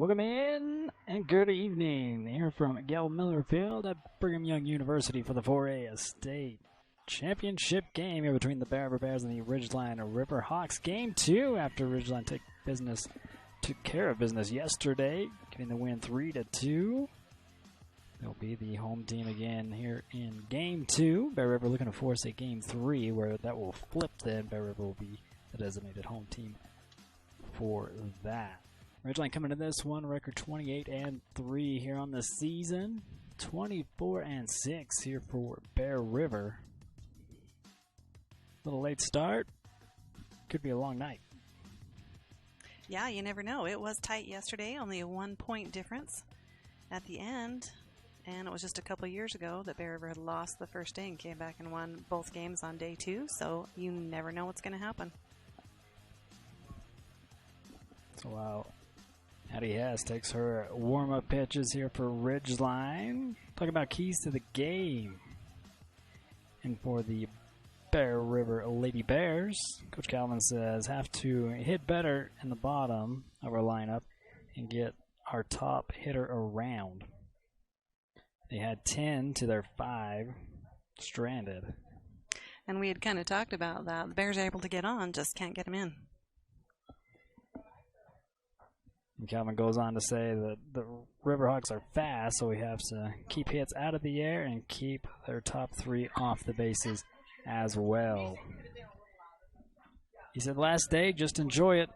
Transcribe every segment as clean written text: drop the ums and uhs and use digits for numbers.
Welcome in and good evening here from Gail Miller Field at Brigham Young University for the 4A State Championship game here between the Bear River Bears and the Ridgeline Riverhawks. Game 2 after Ridgeline took care of business yesterday, getting the win 3-2. They'll be the home team again here in Game 2. Bear River looking to force a Game 3 where that will flip then. Bear River will be the designated home team for that. Ridgeline coming to this one, record 28-3 here on the season. 24-6 here for Bear River. Little late start. Could be a long night. Yeah, you never know. It was tight yesterday, only a 1-point difference at the end. And it was just a couple years ago that Bear River had lost the first day and came back and won both games on day 2. So you never know what's going to happen. So wow. Addie Hess takes her warm-up pitches here for Ridgeline. Talk about keys to the game. And for the Bear River Lady Bears, Coach Calvin says, have to hit better in the bottom of our lineup and get our top hitter around. They had 10 to their 5 stranded. And we had kind of talked about that. The Bears are able to get on, just can't get them in. And Calvin goes on to say that the Riverhawks are fast, so we have to keep hits out of the air and keep their top 3 off the bases as well. He said, last day, just enjoy it.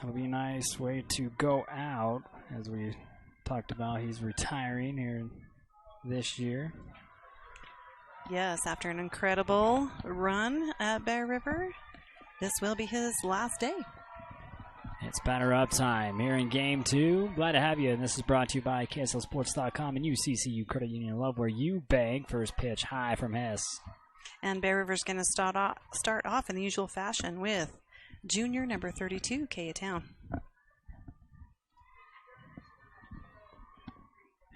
It'll be a nice way to go out. As we talked about, he's retiring here this year. Yes, after an incredible run at Bear River, this will be his last day. It's batter up time here in Game 2. Glad to have you, and this is brought to you by KSLSports.com and UCCU Credit Union Love, where you bang. First pitch high from Hess. And Bear River's going to start off in the usual fashion with junior number 32, Kaya Town.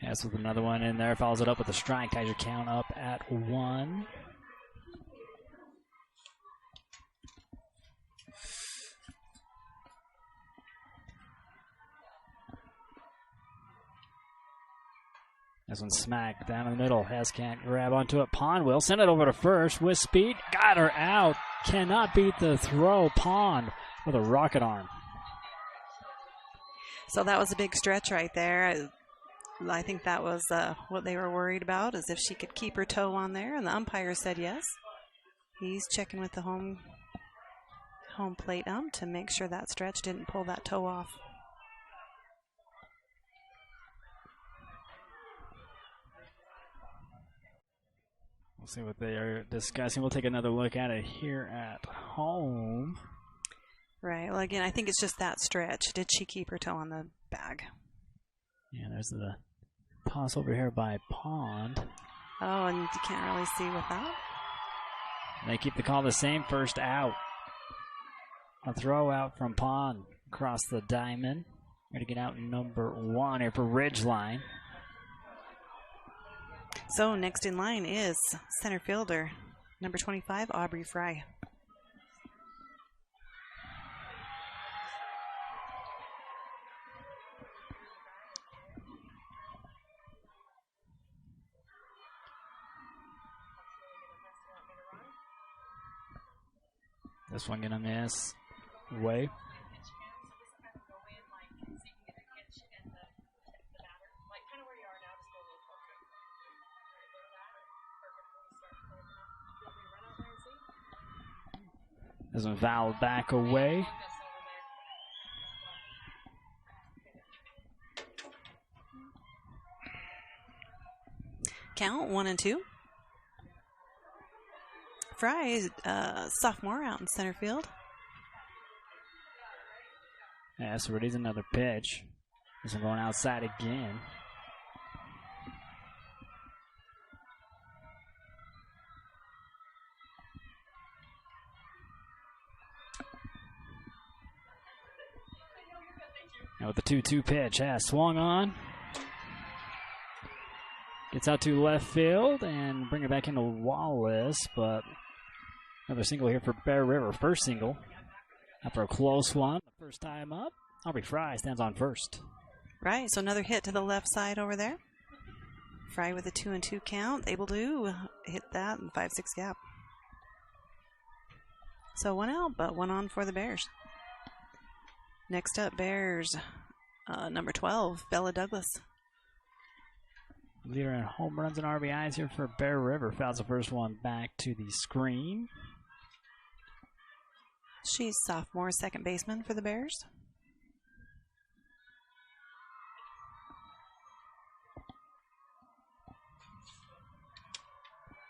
Hess with another one in there, follows it up with a strike. Ties your count up at 1. This one's smacked down in the middle. Hess can't grab onto it. Pond will send it over to first with speed. Got her out. Cannot beat the throw. Pond with a rocket arm. So that was a big stretch right there. I think that was what they were worried about, is if she could keep her toe on there, and the umpire said yes. He's checking with the home plate ump to make sure that stretch didn't pull that toe off. We'll see what they are discussing. We'll take another look at it here at home. Right. Well, again, I think it's just that stretch. Did she keep her toe on the bag? Yeah, there's the toss over here by Pond. Oh, and you can't really see with that. They keep the call the same. First out. A throw out from Pond across the diamond. Ready to get out number 1 here for Ridgeline. So next in line is center fielder, number 25, Aubrey Fry. This one gonna miss. Way. This one fouled back away. Count 1-2. Fry is sophomore out in center field. Yeah, so it is another pitch. This one going outside again. Now with the 2-2 pitch, has swung on. Gets out to left field and bring it back into Wallace, but another single here for Bear River. First single after a close one. The first time up, Aubrey Fry stands on first. Right, so another hit to the left side over there. Fry with a 2-2 count, able to hit that in 5-6 gap. So 1 out, but 1 on for the Bears. Next up, Bears, number 12, Bella Douglas. Leader in home runs and RBIs here for Bear River. Fouls the first one back to the screen. She's sophomore second baseman for the Bears.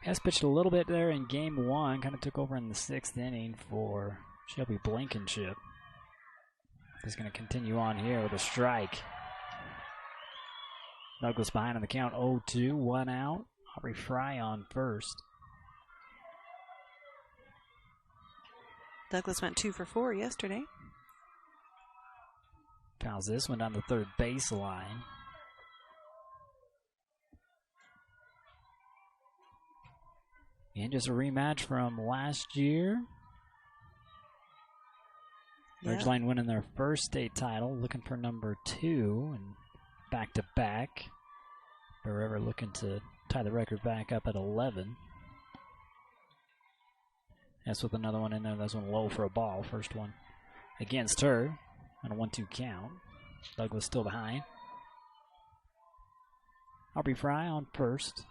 Has pitched a little bit there in game 1. Kind of took over in the 6th inning for Shelby Blankenship. He's going to continue on here with a strike. Douglas behind on the count, 0-2, 1 out. Aubrey Fry on first. Douglas went 2 for 4 yesterday. Fouls this one down the third baseline. And just a rematch from last year. Yeah. Ridgeline winning their first state title, looking for number 2 and back-to-back. Bear River looking to tie the record back up at 11. That's with another one in there. That's one low for a ball. First one against her on a 1-2 count. Douglas still behind. Aubrey Fry on first.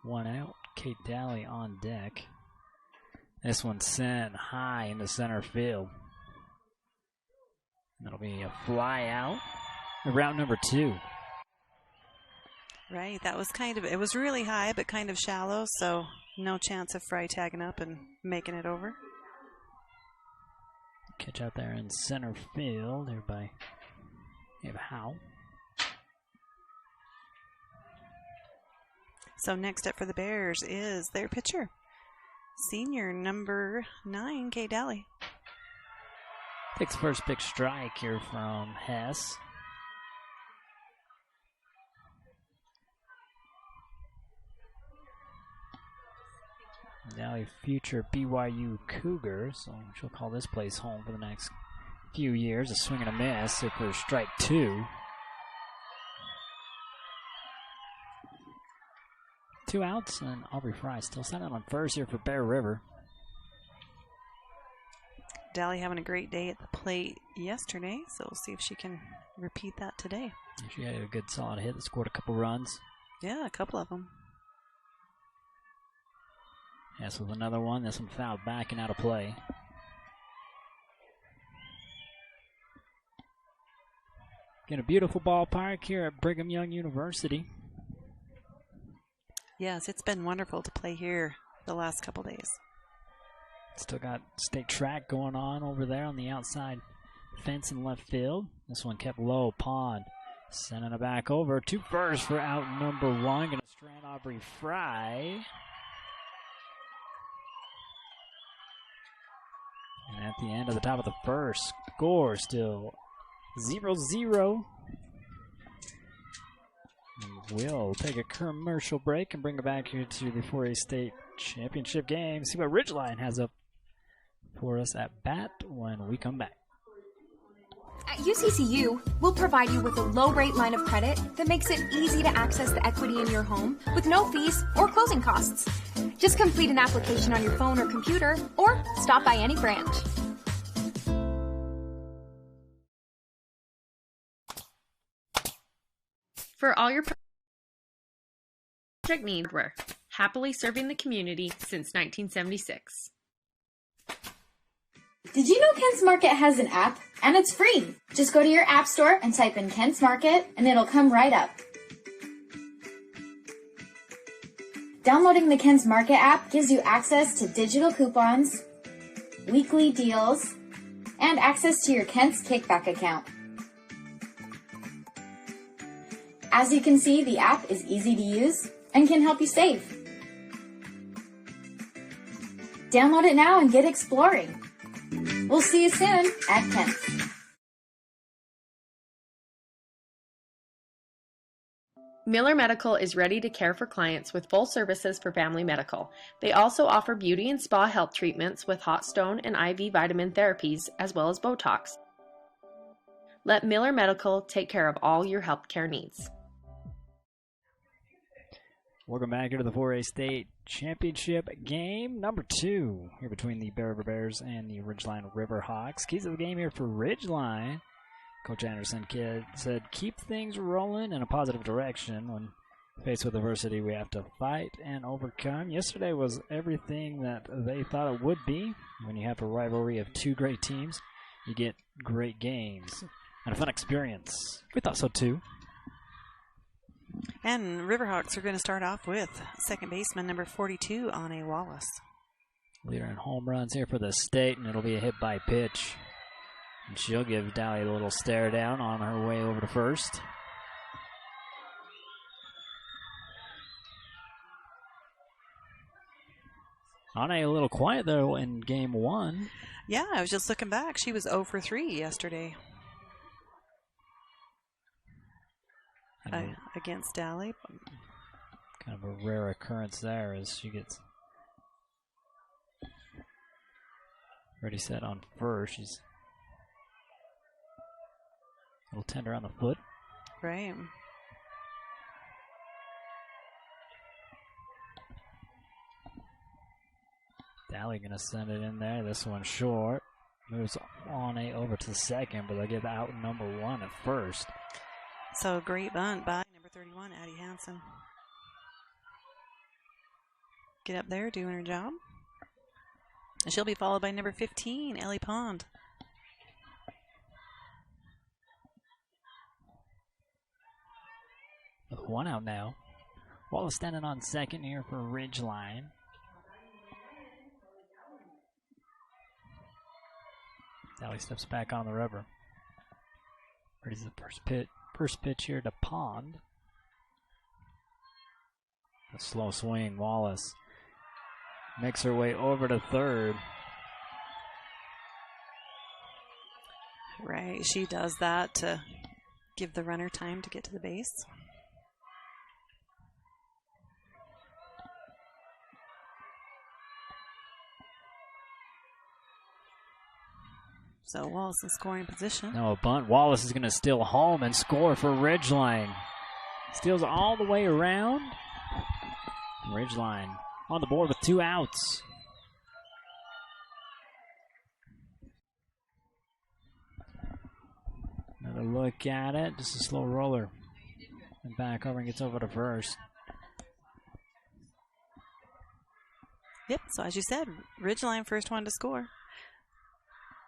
1 out. Kate Daly on deck. This one sent high into center field. That'll be a fly out. Route number 2. Right, that was it was really high, but kind of shallow, so no chance of Fry tagging up and making it over. Catch out there in center field, there by Ava Howe. So next up for the Bears is their pitcher, senior number 9, Kate Daly. Takes first big strike here from Hess. Now a future BYU Cougar, so she'll call this place home for the next few years. A swing and a miss for strike 2. 2 outs, and Aubrey Fry still standing on first here for Bear River. Daly having a great day at the plate yesterday, so we'll see if she can repeat that today. She had a good solid hit that scored a couple runs. Yeah, a couple of them. Yes, with another one. This one fouled back and out of play. Get a beautiful ballpark here at Brigham Young University. Yes, it's been wonderful to play here the last couple days. Still got state track going on over there on the outside fence in left field. This one kept low. Pond sending it back over to first for out number 1. Going to strand Aubrey Fry. And at the end of the top of the first, score still 0-0. We'll take a commercial break and bring it back here to the 4A State Championship game. See what Ridgeline has up for us at bat when we come back. At UCCU, we'll provide you with a low-rate line of credit that makes it easy to access the equity in your home with no fees or closing costs. Just complete an application on your phone or computer, or stop by any branch. For all your project needs, we're happily serving the community since 1976. Did you know Kent's Market has an app? And it's free. Just go to your app store and type in Kent's Market, and it'll come right up. Downloading the Kent's Market app gives you access to digital coupons, weekly deals, and access to your Kent's Kickback account. As you can see, the app is easy to use and can help you save. Download it now and get exploring. We'll see you soon at Kent's. Miller Medical is ready to care for clients with full services for family medical. They also offer beauty and spa health treatments with hot stone and IV vitamin therapies, as well as Botox. Let Miller Medical take care of all your healthcare needs. Welcome back here to the 4A State Championship game number 2 here between the Bear River Bears and the Ridgeline Riverhawks. Keys of the game here for Ridgeline. Coach Anderson said, keep things rolling in a positive direction. When faced with adversity, we have to fight and overcome. Yesterday was everything that they thought it would be. When you have a rivalry of 2 great teams, you get great games and a fun experience. We thought so too. And Riverhawks are going to start off with second baseman number 42, Ane Wallace. Leader in home runs here for the state, and it'll be a hit by pitch. And she'll give Dally a little stare down on her way over to first. Ane a little quiet, though, in game 1. Yeah, I was just looking back. She was 0 for 3 yesterday against Dally. Kind of a rare occurrence there as she gets ready set on first. She's a little tender on the foot. Right. Dally gonna send it in there. This one short. Moves on over to second, but they'll get out number 1 at first. So great bunt by number 31, Addie Hansen. Get up there, doing her job. And she'll be followed by number 15, Ellie Pond. With 1 out now. Wallace standing on second here for Ridgeline. Dally steps back on the rubber. Ready the first pitch here to Pond. A slow swing. Wallace makes her way over to third. Right, she does that to give the runner time to get to the base. So Wallace in scoring position. No, a bunt. Wallace is going to steal home and score for Ridgeline. Steals all the way around. Ridgeline on the board with 2 outs. Another look at it. Just a slow roller. And back over and gets over to first. Yep, so as you said, Ridgeline first one to score.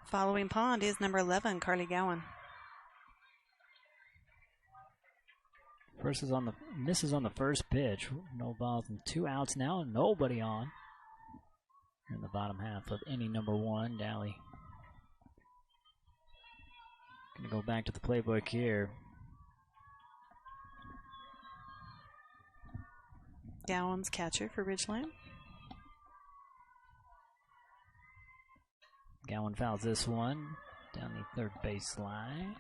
Following Pond is number 11, Carly Gowan. Misses on the first pitch. No balls and 2 outs now. Nobody on. In the bottom half of inning number 1, Dally. Gonna go back to the playbook here. Gowan's catcher for Ridgeline. Gowan fouls this one down the third baseline.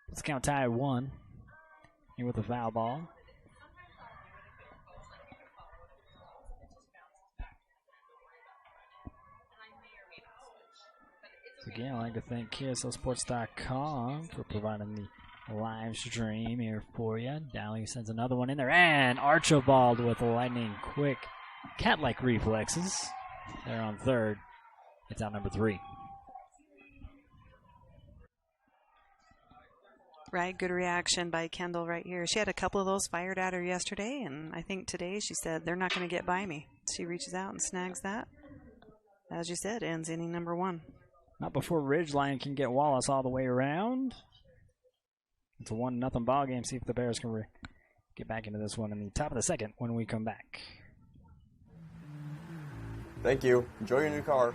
Let's count tie at 1. Here with a foul ball. So again, I'd like to thank KSLSports.com for providing the live stream here for you. Dally sends another one in there, and Archibald with lightning quick cat-like reflexes. They're on third. It's out number 3. Right, good reaction by Kendall right here. She had a couple of those fired at her yesterday, and I think today she said, they're not going to get by me. She reaches out and snags that. As you said, ends inning number 1. Not before Ridgeline can get Wallace all the way around. It's a 1-0 ball game. See if the Bears can get back into this one in the top of the second when we come back. Thank you. Enjoy your new car.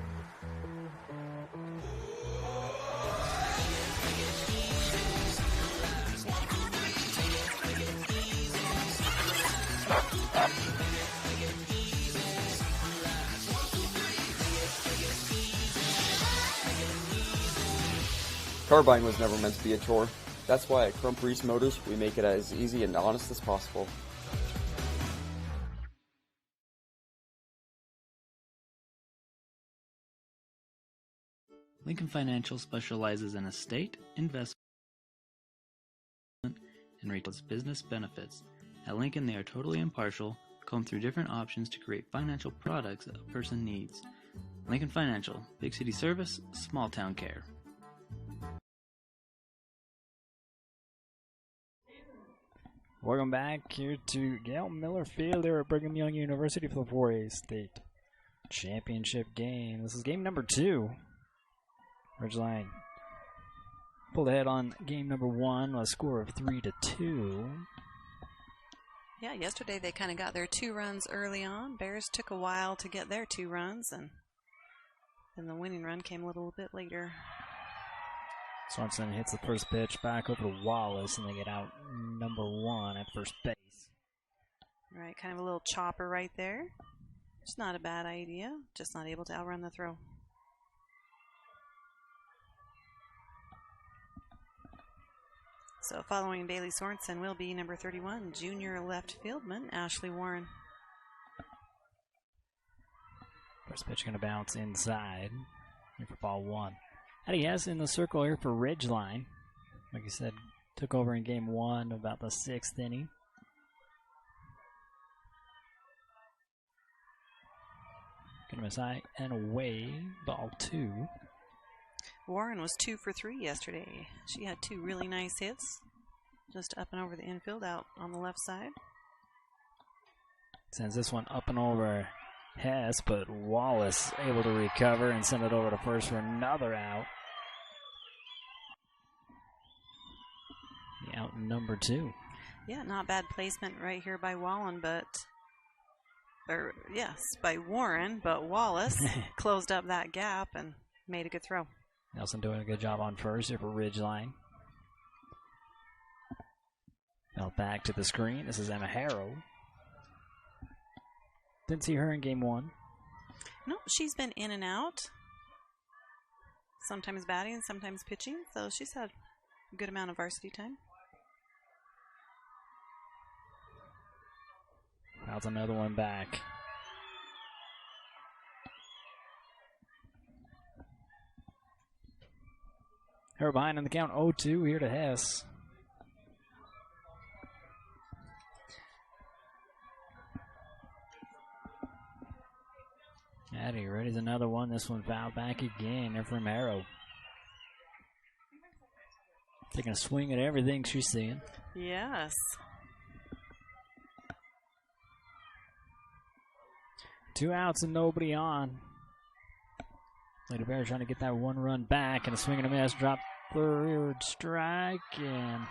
Car buying was never meant to be a chore. That's why at Crump Reese Motors, we make it as easy and honest as possible. Lincoln Financial specializes in estate, investment, and retail business benefits. At Lincoln, they are totally impartial, comb through different options to create financial products that a person needs. Lincoln Financial, big city service, small town care. Welcome back here to Gail Miller Field there at Brigham Young University for the 4A State Championship game. This is game number 2. Ridgeline pulled ahead on game number 1 with a score of 3-2. Yeah, yesterday they kind of got their 2 runs early on. Bears took a while to get their 2 runs, and then the winning run came a little bit later. Swanson hits the first pitch back over to Wallace, and they get out number 1 at first base. Right, kind of a little chopper right there. It's not a bad idea, just not able to outrun the throw. So following Bailey Sorensen will be number 31, junior left fieldman Ashley Warren. First pitch going to bounce inside here for ball 1. Eddie Hess in the circle here for Ridgeline. Like you said, took over in game 1, about the 6th inning. Get him aside and away, ball 2. Warren was 2 for 3 yesterday. She had 2 really nice hits, just up and over the infield out on the left side. Sends this one up and over Hess, but Wallace able to recover and send it over to first for another out. The out number 2. Yeah, not bad placement right here by Wallen, by Warren, but Wallace closed up that gap and made a good throw. Nelson doing a good job on first here for Ridgeline. Now back to the screen. This is Emma Harrow. Didn't see her in game 1. No, she's been in and out. Sometimes batting, sometimes pitching. So she's had a good amount of varsity time. That's another one back. Her behind on the count 0-2 here to Hess. Addie ready's another one. This one fouled back again. They're from Arrow. Taking a swing at everything she's seeing. Yes. Two outs and nobody on. Lady Bear trying to get that 1 run back, and a swing and a miss. Drop third strike, and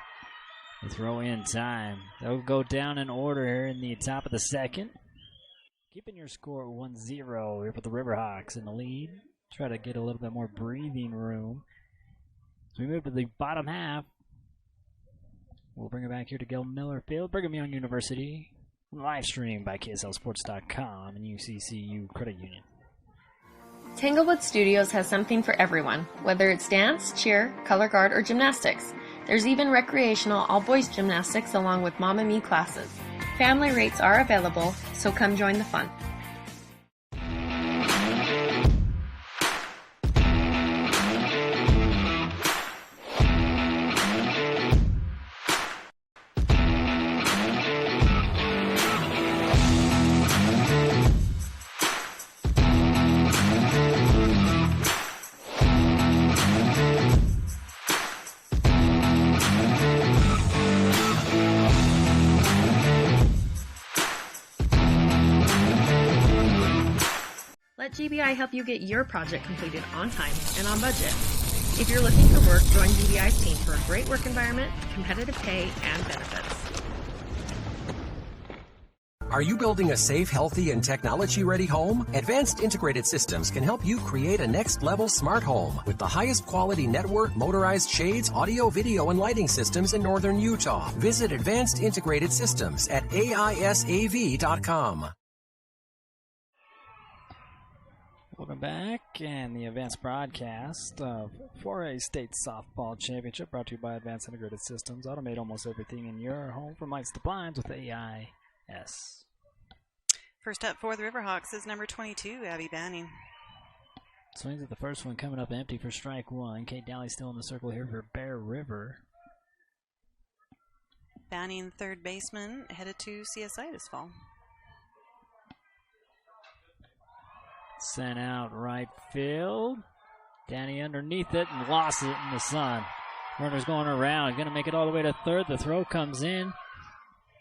the throw in time. They'll go down in order here in the top of the 2nd. Keeping your score 1-0 here for the Riverhawks in the lead. Try to get a little bit more breathing room. As we move to the bottom half, we'll bring it back here to Gil Miller Field, Brigham Young University. Live stream by KSLSports.com and UCCU Credit Union. Tanglewood Studios has something for everyone, whether it's dance, cheer, color guard, or gymnastics. There's even recreational all-boys gymnastics along with Mamma Me classes. Family rates are available, so come join the fun. Let GBI help you get your project completed on time and on budget. If you're looking for work, join GBI's team for a great work environment, competitive pay, and benefits. Are you building a safe, healthy, and technology-ready home? Advanced Integrated Systems can help you create a next-level smart home with the highest quality network, motorized shades, audio, video, and lighting systems in northern Utah. Visit Advanced Integrated Systems at AISAV.com. Welcome back, and the advanced broadcast of 4A State Softball Championship brought to you by Advanced Integrated Systems. Automate almost everything in your home from lights to blinds with AIS. First up for the Riverhawks is number 22, Abby Banning. Swings at the first one, coming up empty for strike one. Kate Daly still in the circle here for Bear River. Banning, third baseman, headed to CSI this fall. Sent out right field. Danny underneath it and lost it in the sun. Runner's going around, going to make it all the way to third. The throw comes in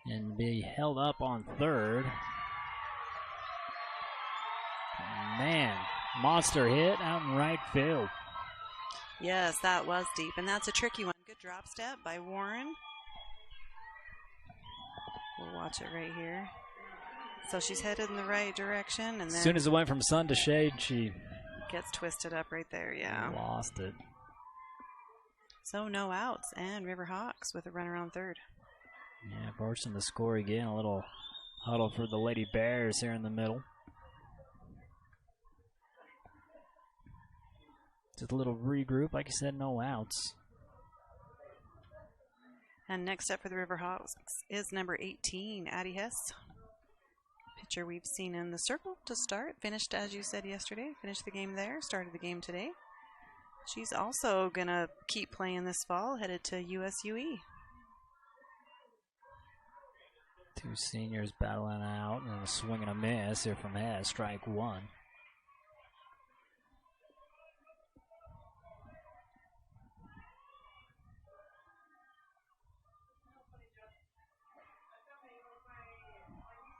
and be held up on third. Man, monster hit out in right field. Yes, that was deep, and that's a tricky one. Good drop step by Warren. We'll watch it right here. So she's headed in the right direction, and then as soon as it went from sun to shade, she gets twisted up right there, yeah. Lost it. So no outs, and Riverhawks with a runner on third. Yeah, forcing the score again. A little huddle for the Lady Bears here in the middle. Just a little regroup. Like you said, no outs. And next up for the Riverhawks is number 18, Addie Hess. Pitcher we've seen in the circle to start. Finished, as you said yesterday, finished the game there, started the game today. She's also going to keep playing this fall, headed to USUE. Two seniors battling out and a swing and a miss here from Hess, strike one.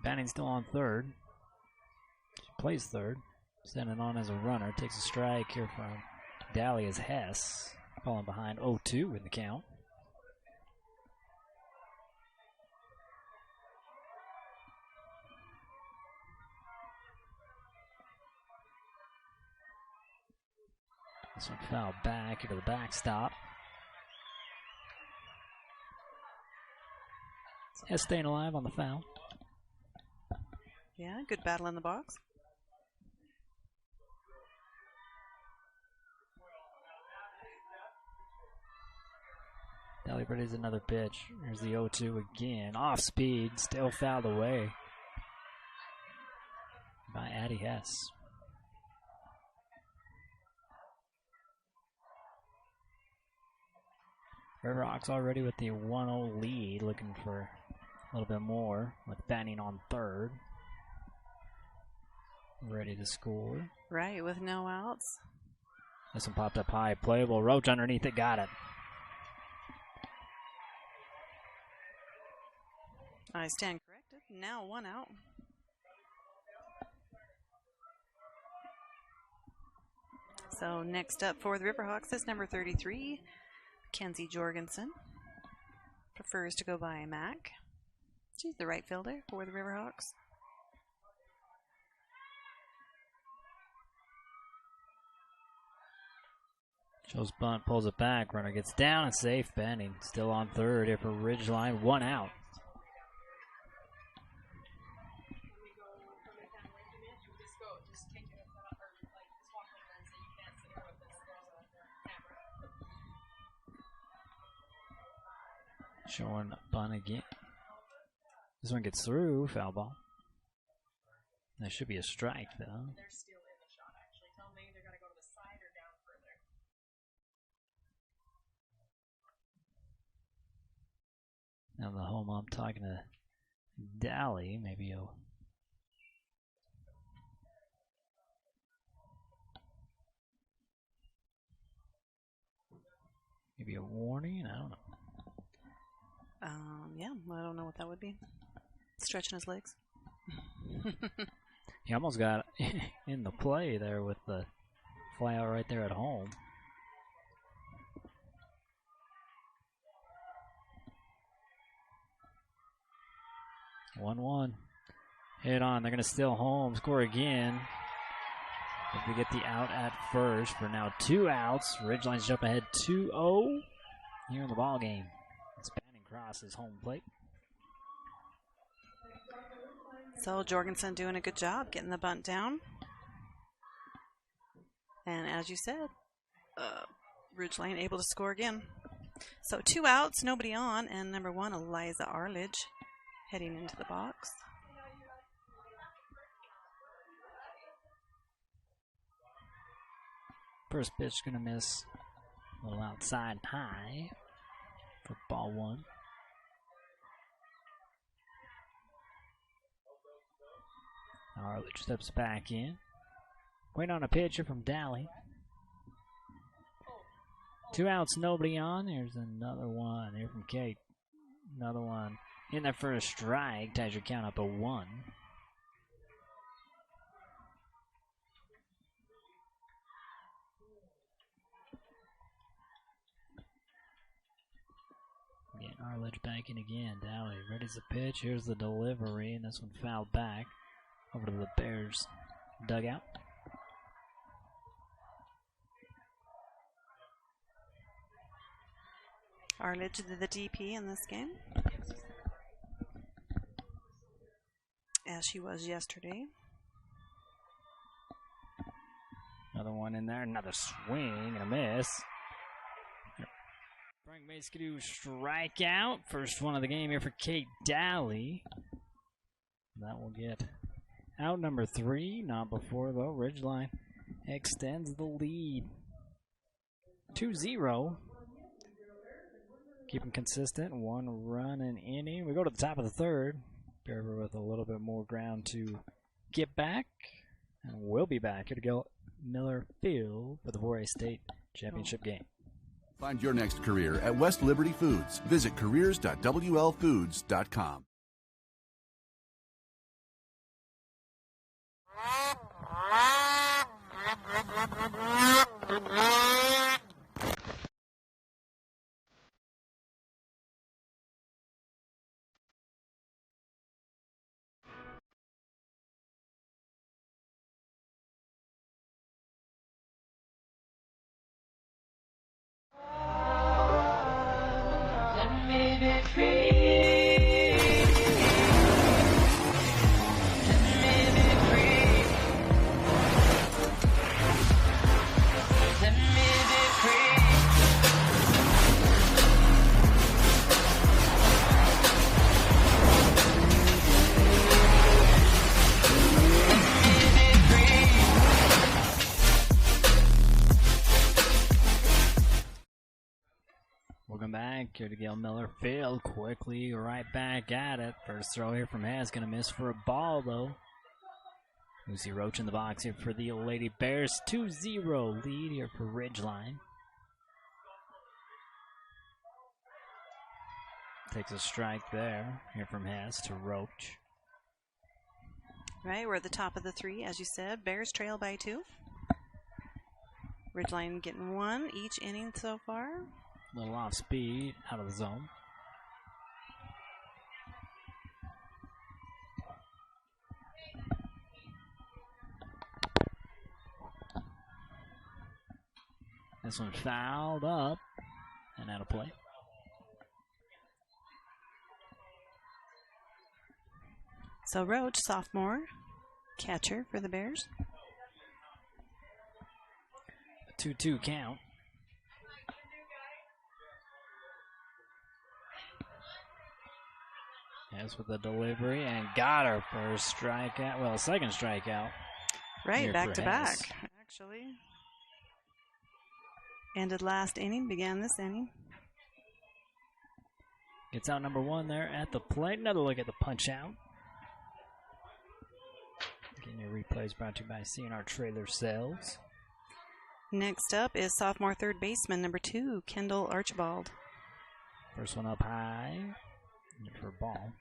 Banning still on third. She plays third. Standing on as a runner. Takes a strike here from Daly as Hess. Falling behind 0-2 in the count. This one fouled back into the backstop. Hess staying alive on the foul. Yeah, good battle in the box. Daly readies another pitch. Here's the 0-2 again. Off speed, still fouled away by Addie Hess. Riverhawks already with the 1-0 lead, looking for a little bit more with Banning on third. Ready to score. Right, with no outs. This one popped up high. Playable. Roach underneath it. Got it. I stand corrected. Now one out. So next up for the Riverhawks is number 33, Kenzie Jorgensen. Prefers to go by Mac. She's the right fielder for the Riverhawks. Shows bunt, pulls it back. Runner gets down and safe. Banning still on third here for Ridgeline. One out. Showing bunt again. This one gets through. Foul ball. There should be a strike, though. They're still in the shot, actually. Tell them they either got to go to the side or down further. Now the home ump talking to Daly. Maybe a warning. I don't know. Yeah, I don't know what that would be. Stretching his legs. He almost got in the play there with the fly out right there at home. One. Hit on. They're going to steal home. Score again. If we get the out at first for now 2 outs. Ridgeline's jump ahead 2-0 here in the ball game. It's Banning crosses home plate. So Jorgensen doing a good job getting the bunt down. And as you said, Ridgeline able to score again. So 2 outs, nobody on, and number 1, Eliza Arledge, heading into the box. First pitch going to miss. A little outside high for ball one. Arledge steps back in. Waiting on a pitcher from Dally. 2 outs, nobody on. Here's another one here from Kate. Another one in there for a strike. Ties your count up to 1. Getting Arledge back in again. Dally ready's the pitch. Here's the delivery, and this one fouled back over to the Bears dugout. Arledge the DP in this game, as she was yesterday. Another one in there, another swing and a miss. Frank Maskadoo strikeout. First one of the game here for Kate Dally. That will get out number 3. Not before, though. Ridgeline extends the lead. 2-0. Keeping consistent. 1 run an inning. We go to the top of the third. Bearver with a little bit more ground to get back. And we'll be back here to go Miller Field for the 4A State Championship game. Find your next career at West Liberty Foods. Visit careers.wlfoods.com. Welcome back here to Gail Miller Field. Quickly right back at it. First throw here from Has going to miss for a ball, though. Lucy Roach in the box here for the Lady Bears. 2-0 lead here for Ridgeline. Takes a strike there here from Has to Roach. Right, we're at the top of the 3, as you said. Bears trail by 2. Ridgeline getting 1 each inning so far. A little off speed, out of the zone. This one fouled up and out of play. So Roach, sophomore, catcher for the Bears. A 2-2 count. Yes, with the delivery, and got her first strikeout. Well, second strikeout. Right, back to back, actually. Ended last inning, began this inning. Gets out number 1 there at the plate. Another look at the punch out. Getting your replays brought to you by CNR Trailer Sales. Next up is sophomore third baseman number 2, Kendall Archibald. First one up high for a ball.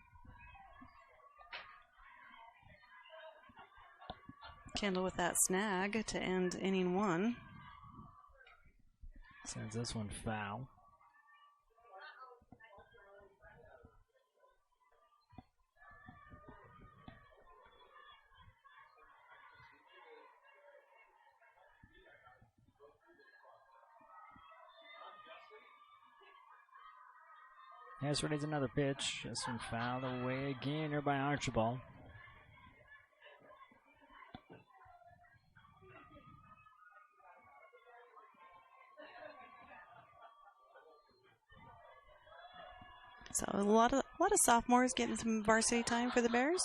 Kendall with that snag to end inning 1. Sends this one foul. Yes, ready's another pitch. This one fouled away again here by Archibald. So a lot of sophomores getting some varsity time for the Bears.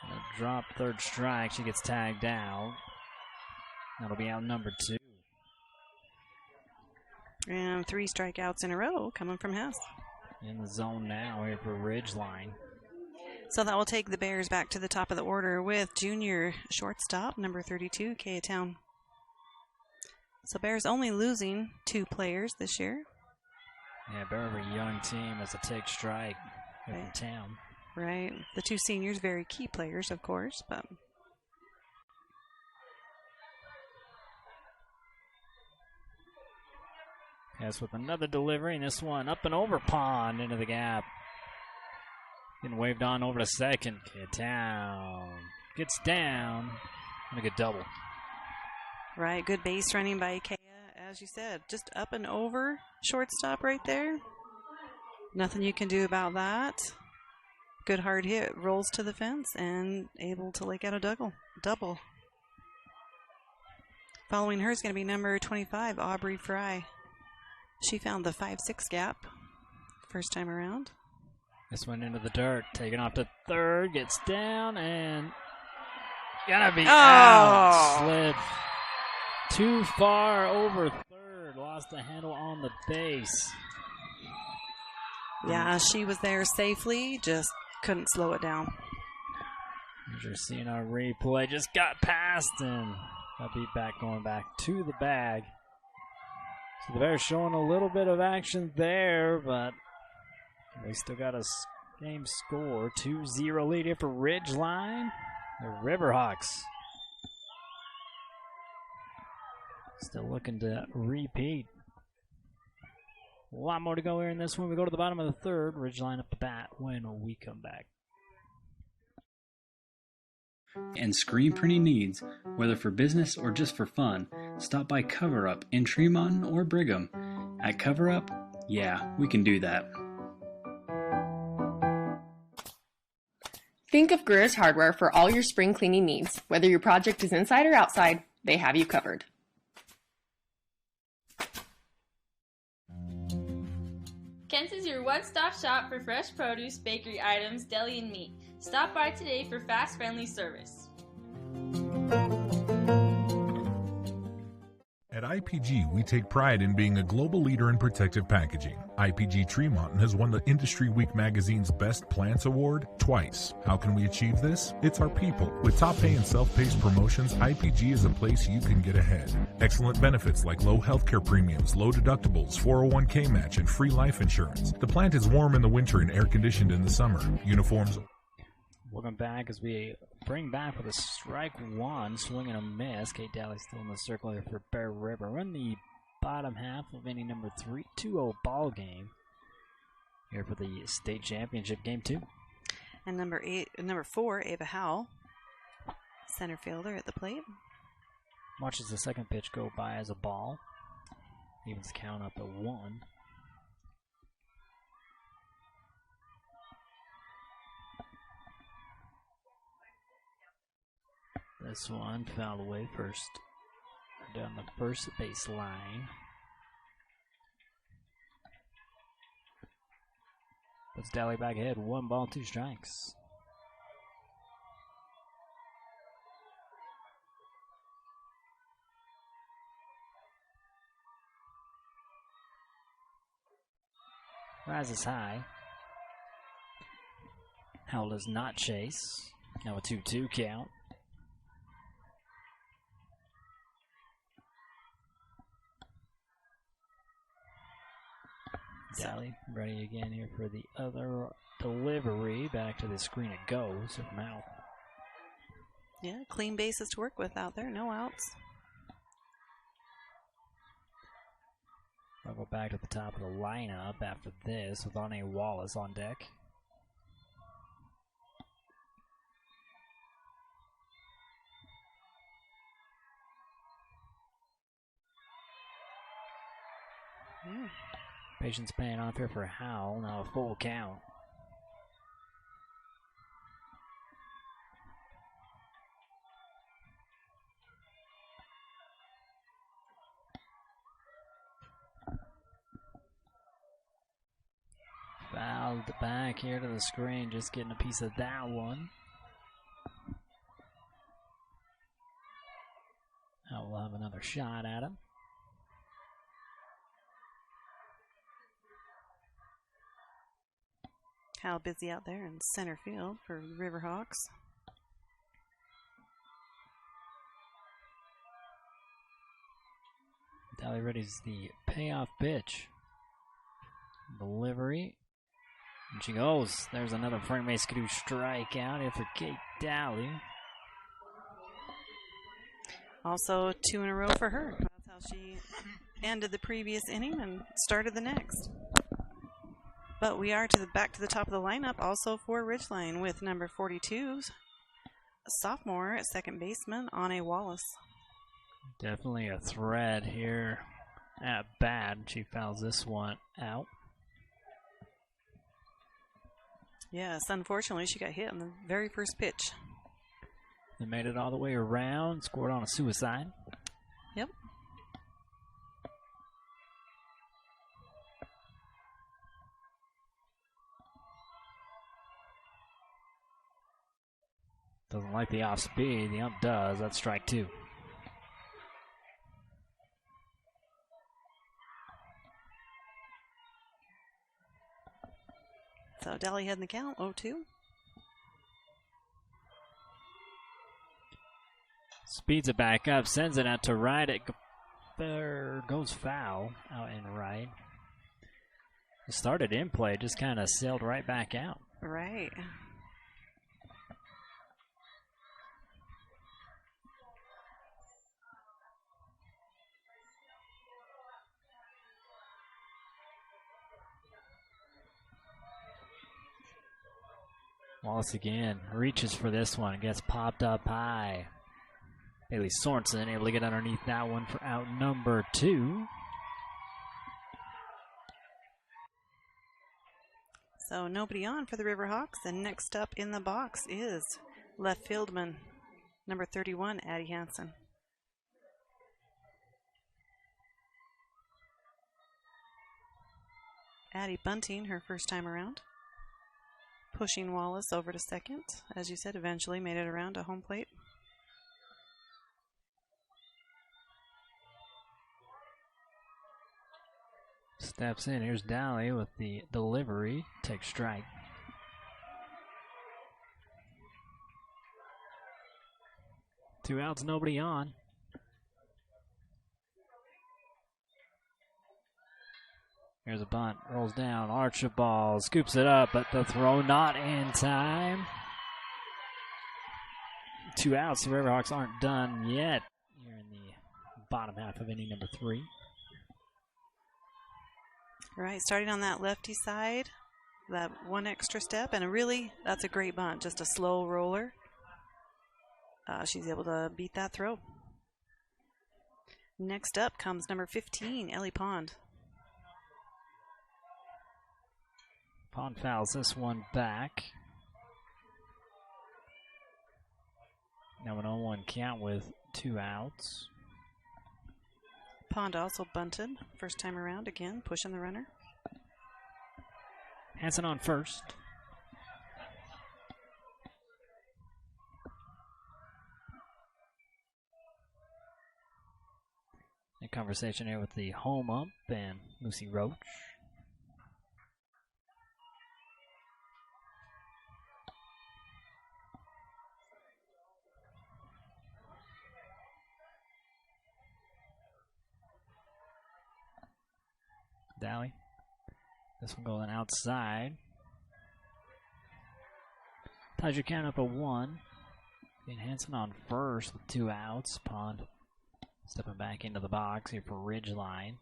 A drop third strike. She gets tagged out. That'll be out number 2. And 3 strikeouts in a row coming from Hess. In the zone now here for Ridgeline. So that will take the Bears back to the top of the order with junior shortstop, number 32, Kaya Town. So Bears only losing 2 players this year. Yeah, very young team as a take strike from Town. Right. The 2 seniors, very key players, of course, but... Yes, with another delivery, and this one up and over pond into the gap. Getting waved on over to second. Kid Town gets down and a good double. Right, good base running by Kaya, as you said. Just up and over shortstop right there. Nothing you can do about that. Good hard hit, rolls to the fence, and able to lay out a double. Following her is going to be number 25, Aubrey Fry. She found the 5-6 gap first time around. This one into the dirt, taken off to third, gets down, and gotta be Oh. out. Slid too far over third, lost the handle on the base. Yeah, she was there safely, just couldn't slow it down. As you're seeing our replay, just got past, and that'll be going back to the bag. So the Bears showing a little bit of action there, but they still got a game score. 2-0 lead here for Ridgeline. The Riverhawks still looking to repeat. A lot more to go here in this one. We go to the bottom of the third. Ridgeline up the bat when we come back. And screen printing needs, whether for business or just for fun, stop by Cover Up in Tremont or Brigham. At Cover Up, yeah, we can do that. Think of Greer's Hardware for all your spring cleaning needs. Whether your project is inside or outside, they have you covered. Kent's is your one-stop shop for fresh produce, bakery items, deli, and meat. Stop by today for fast, friendly service. At IPG, we take pride in being a global leader in protective packaging. IPG Tremont has won the Industry Week magazine's Best Plants Award twice. How can we achieve this? It's our people. With top pay and self-paced promotions, IPG is a place you can get ahead. Excellent benefits like low healthcare premiums, low deductibles, 401k match, and free life insurance. The plant is warm in the winter and air-conditioned in the summer. Uniforms. Welcome back as we bring back with a strike one, swing and a miss. Kate Daly still in the circle here for Bear River. We're in the bottom half of inning number 3, 2-0 ball game here for the state championship game 2. And number 4, Ava Howell, center fielder at the plate. Watches the second pitch go by as a ball. Evens count up at 1. This one fouled away first, down the first base line. Puts Daly back ahead, 1 ball, 2 strikes. Rises high. Howell does not chase. Now a 2-2 count. Daly ready again here for the other delivery. Back to the screen it goes from Howell. Yeah, clean bases to work with out there. No outs. I'll go back to the top of the lineup after this with Ane Wallace on deck. Patience paying off here for Howell. Now a full count. Fouled back here to the screen, just getting a piece of that one. We'll have another shot at him. How busy out there in center field for the Riverhawks. Dally readies the payoff pitch. Delivery. And she goes. There's another Frank Maskadoo strikeout here for Kate Dally. Also 2 in a row for her. That's how she ended the previous inning and started the next. But we are back to the top of the lineup also for Ridgeline with number 42, a sophomore at second baseman, Ane Wallace. Definitely a threat here at bat. She fouls this one out. Yes, unfortunately, she got hit on the very first pitch. They made it all the way around, scored on a suicide. Yep. Doesn't like the off speed. The ump does. That's strike 2. So Dally had in the count, 0-2. Speeds it back up, sends it out to right. It goes foul out and right. It started in play, just kind of sailed right back out. Right. Wallace again reaches for this one. Gets popped up high. Bailey Sorensen able to get underneath that one for out number 2. So nobody on for the Riverhawks. And next up in the box is left fieldman, number 31, Addie Hansen. Addie bunting her first time around. Pushing Wallace over to second. As you said, eventually made it around to home plate. Steps in. Here's Dally with the delivery. Takes strike. Two outs, nobody on. Here's a bunt. Rolls down. Archibald scoops it up, but the throw not in time. 2 outs. The Riverhawks aren't done yet. Here in the bottom half of inning number 3. Right, starting on that lefty side, that one extra step, and that's a great bunt, just a slow roller. She's able to beat that throw. Next up comes number 15, Ellie Pond. Pond fouls this one back. Now an 0-1 count with 2 outs. Pond also bunted first time around again, pushing the runner. Hansen on first. A conversation here with the home ump and Lucy Roach. Dally. This one going outside. Ties your count up at 1. Then Hansen on first with 2 outs. Pond stepping back into the box here for Ridgeline.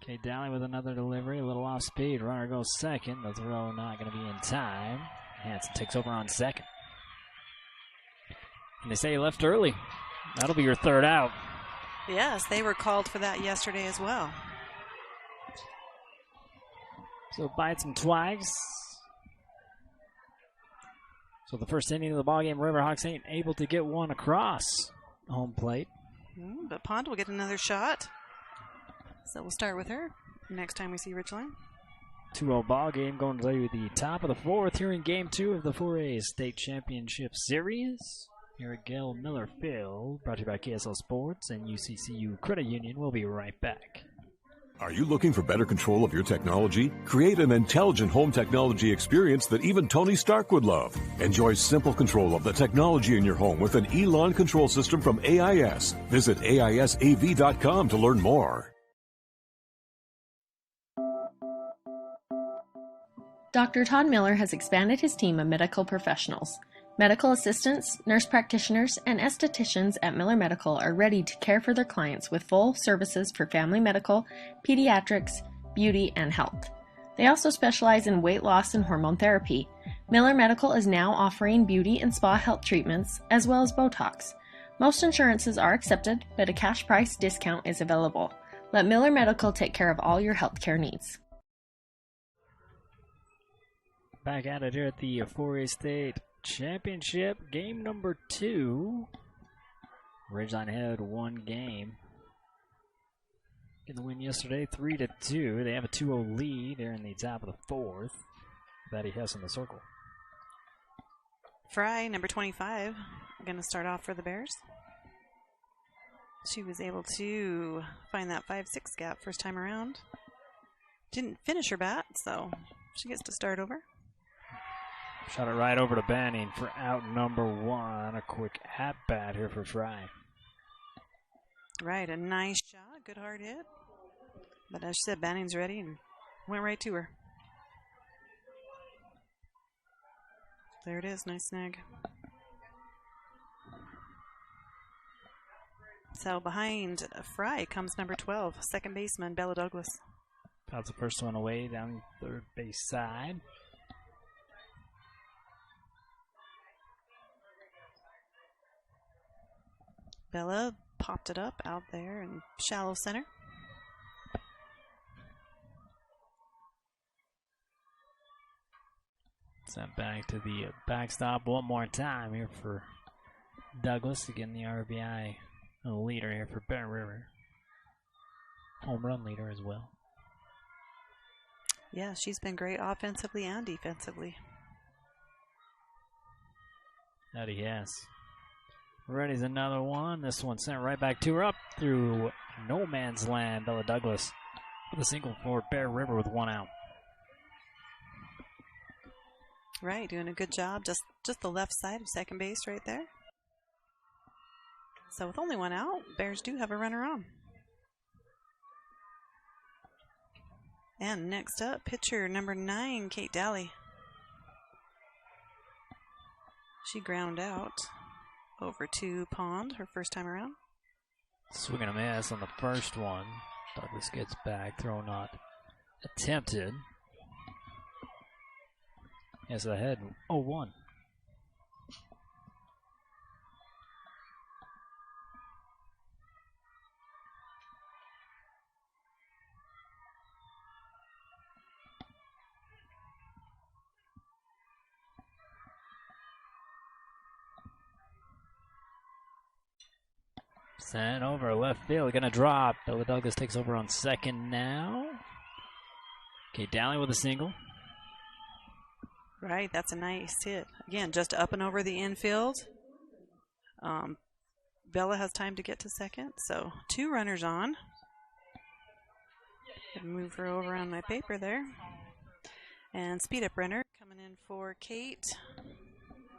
Okay, Dally with another delivery. A little off speed. Runner goes second. The throw not going to be in time. Hansen takes over on second. And they say he left early. That'll be your 3rd out. Yes, they were called for that yesterday as well. So bites and twigs. So the first inning of the ballgame, Riverhawks ain't able to get one across home plate. But Pond will get another shot. So we'll start with her next time we see Ridgeline. 2-0 ball game going to the top of the fourth here in Game 2 of the 4A State Championship Series. Here at Gail Miller Field, brought to you by KSL Sports and UCCU Credit Union. We'll be right back. Are you looking for better control of your technology? Create an intelligent home technology experience that even Tony Stark would love. Enjoy simple control of the technology in your home with an Elon control system from AIS. Visit AISAV.com to learn more. Dr. Todd Miller has expanded his team of medical professionals. Medical assistants, nurse practitioners, and estheticians at Miller Medical are ready to care for their clients with full services for family medical, pediatrics, beauty, and health. They also specialize in weight loss and hormone therapy. Miller Medical is now offering beauty and spa health treatments, as well as Botox. Most insurances are accepted, but a cash price discount is available. Let Miller Medical take care of all your healthcare needs. Back at it here at the 4A State Championship, game number 2. Ridgeline had one game. Getting the win yesterday, 3-2. They have a 2-0 lead. They're in the top of the fourth. Betty Hess in the circle. Fry, number 25, going to start off for the Bears. She was able to find that 5-6 gap first time around. Didn't finish her bat, so she gets to start over. Shot it right over to Banning for out number 1. A quick at-bat here for Fry. Right, a nice shot, good hard hit. But as she said, Banning's ready and went right to her. There it is, nice snag. So behind Fry comes number 12, second baseman Bella Douglas. That's the first one away down third base side. Bella popped it up out there in shallow center. Sent back to the backstop one more time here for Douglas, again the RBI leader here for Bear River. Home run leader as well. Yeah, she's been great offensively and defensively. That he has. Ready's another one. This one sent right back to her, up through no man's land. Bella Douglas with a single for Bear River with 1 out. Right, doing a good job. Just the left side of second base right there. So with only 1 out, Bears do have a runner on. And next up, pitcher number 9, Kate Daly. She ground out over to Pond her first time around. Swing and a miss on the first one. Douglas gets back, throw not attempted. Yes, ahead 0-1. Sent over left field, gonna drop. Bella Douglas takes over on second now. Kate Daly with a single. Right, that's a nice hit. Again, just up and over the infield. Bella has time to get to second, so 2 runners on. Move her over on my paper there. And speed up runner coming in for Kate.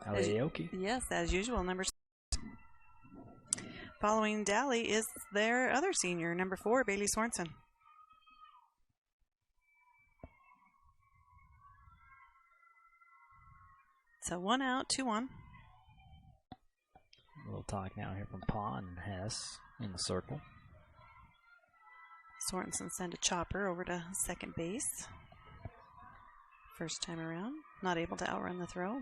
Aoki. Yes, as usual, number 6. Following Daly is their other senior, number 4, Bailey Sorensen. So 1 out, 2 on. A little talk now here from Pond and Hess in the circle. Sorensen sent a chopper over to second base. First time around, not able to outrun the throw.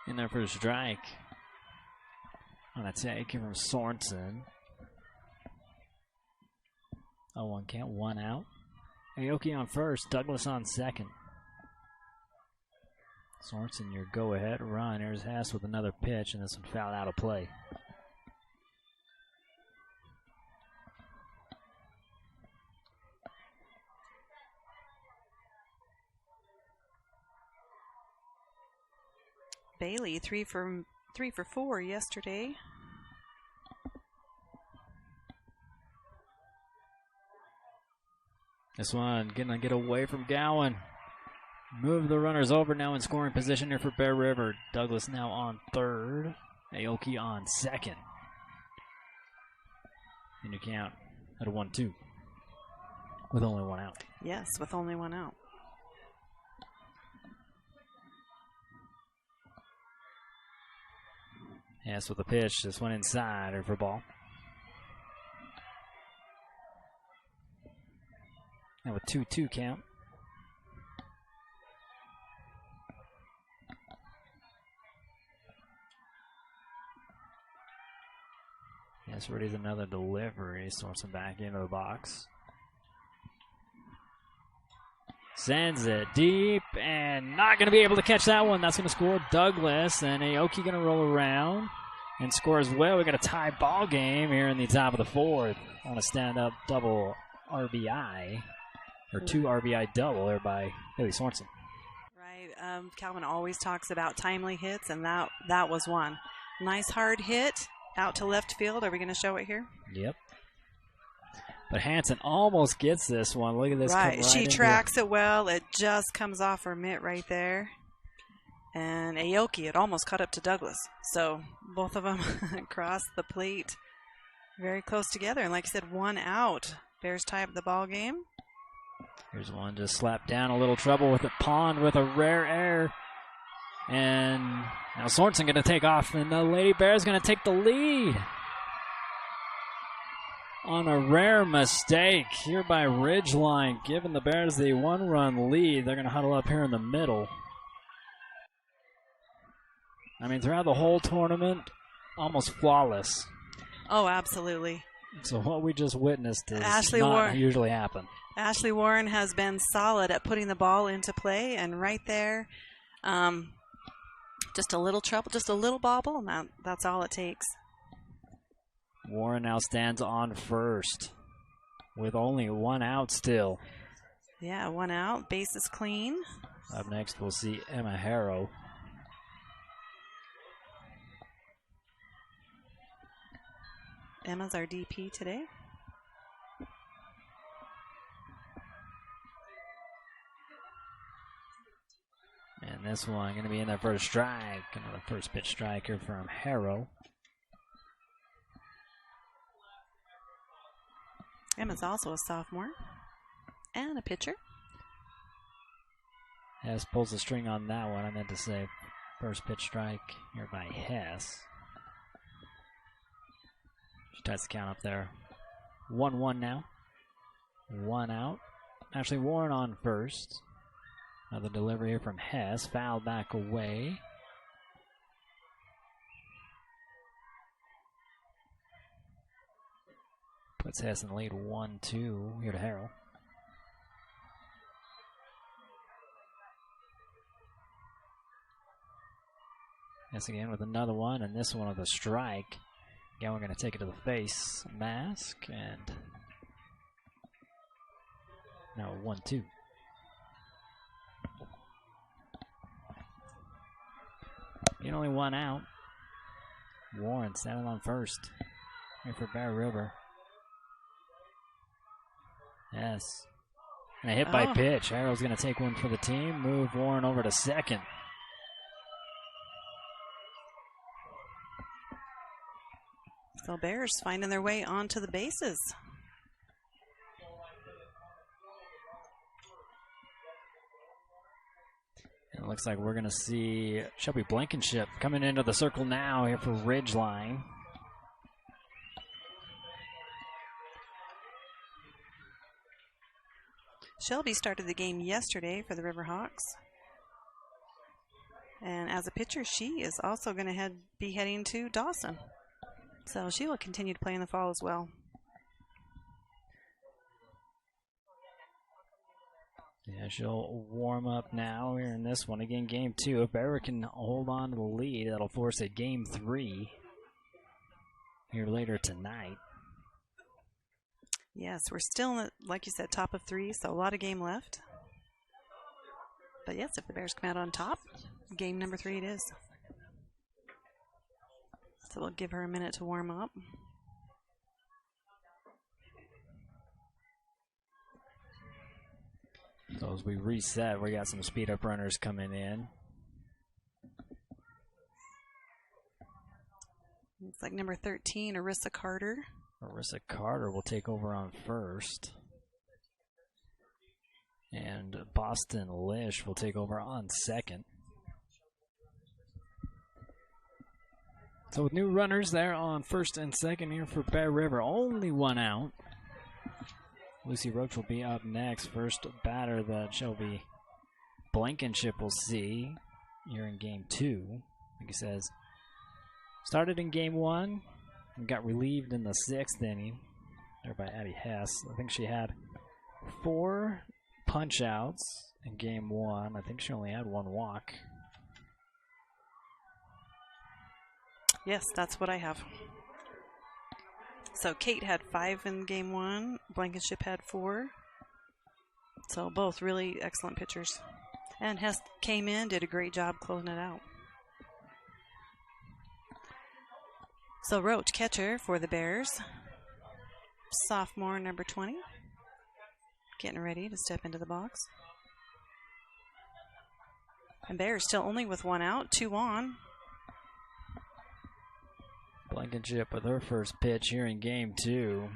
In there for a strike. On a take here from Sorensen. 0-1 count, 1 out. Aoki on first, Douglas on second. Sorensen, your go-ahead run. Here's Hess with another pitch, and this one fouled out of play. Bailey, 3 for 4 yesterday. This one gonna get away from Gowan. Move the runners over now in scoring position here for Bear River. Douglas now on third. Aoki on second. And you count at a 1-2 with only one out. Yes, with only one out. Yes, with the pitch. This one inside or for ball. And with 2-2 count. Yes, ready's another delivery. Swanson back into the box. Sends it deep and not going to be able to catch that one. That's going to score Douglas. And Aoki going to roll around and score as well. We got a tie ball game here in the top of the fourth on a stand-up double RBI. Or 2 RBI double there by Haley Swanson. Right. Calvin always talks about timely hits, and that was one. Nice hard hit out to left field. Are we going to show it here? Yep. But Hansen almost gets this one. Look at this. Right. She tracks it well. It just comes off her mitt right there. And Aoki, it almost caught up to Douglas. So both of them across the plate very close together. And like I said, one out. Bears tie up the ball game. Here's one just slapped down. A little trouble with it. Pond with a rare error. And now Sorensen going to take off. And the Lady Bears going to take the lead. On a rare mistake here by Ridgeline, giving the Bears the 1-run lead. They're going to huddle up here in the middle. I mean, throughout the whole tournament, almost flawless. Oh, absolutely. So what we just witnessed does not usually happen. Ashley Warren has been solid at putting the ball into play, and right there, just a little trouble, just a little bobble, and that's all it takes. Warren now stands on first with only one out still. Yeah, one out. Base is clean. Up next, we'll see Emma Harrow. Emma's our DP today. And this one going to be in there for a strike. Another first pitch striker from Harrow. Emma's also a sophomore and a pitcher. Hess pulls the string on that one. I meant to say first pitch strike here by Hess. She ties the count up there. 1-1 now. One out. Ashley Warren on first. Another delivery here from Hess. Foul back away. Puts Hess in the lead 1-2 here to Harrell. Hess again with another one, and this one with a strike. Again, we're going to take it to the face mask, and now 1-2. Being only one out. Warren standing on first here for Bear River. Yes. And a hit by pitch. Harrow's going to take one for the team. Move Warren over to second. So Bears finding their way onto the bases. And it looks like we're going to see Shelby Blankenship coming into the circle now here for Ridgeline. Shelby started the game yesterday for the Riverhawks. And as a pitcher, she is also going to be heading to Dawson. So she will continue to play in the fall as well. Yeah, she'll warm up now here in this one. Again, game 2. If Bear can hold on to the lead, that'll force a game 3 here later tonight. Yes, we're still, in, like you said, top of 3, so a lot of game left. But yes, if the Bears come out on top, game number 3 it is. So we'll give her a minute to warm up. So as we reset, we got some speed up runners coming in. It's like number 13, Arissa Carter. Arissa Carter will take over on first. And Boston Lish will take over on second. So with new runners there on first and second here for Bear River, only one out. Lucy Roach will be up next. First batter that Shelby Blankenship will see here in game 2. Like he says, started in game 1 and got relieved in the 6th inning there by Addie Hess. I think she had 4 punch outs in game 1. I think she only had 1 walk. Yes, that's what I have. So Kate had 5 in game 1. Blankenship had 4. So both really excellent pitchers. And Hess came in, did a great job closing it out. So Roach, catcher for the Bears. Sophomore, number 20. Getting ready to step into the box. And Bears still only with 1 out, 2 on. Blankenship with her first pitch here in game 2.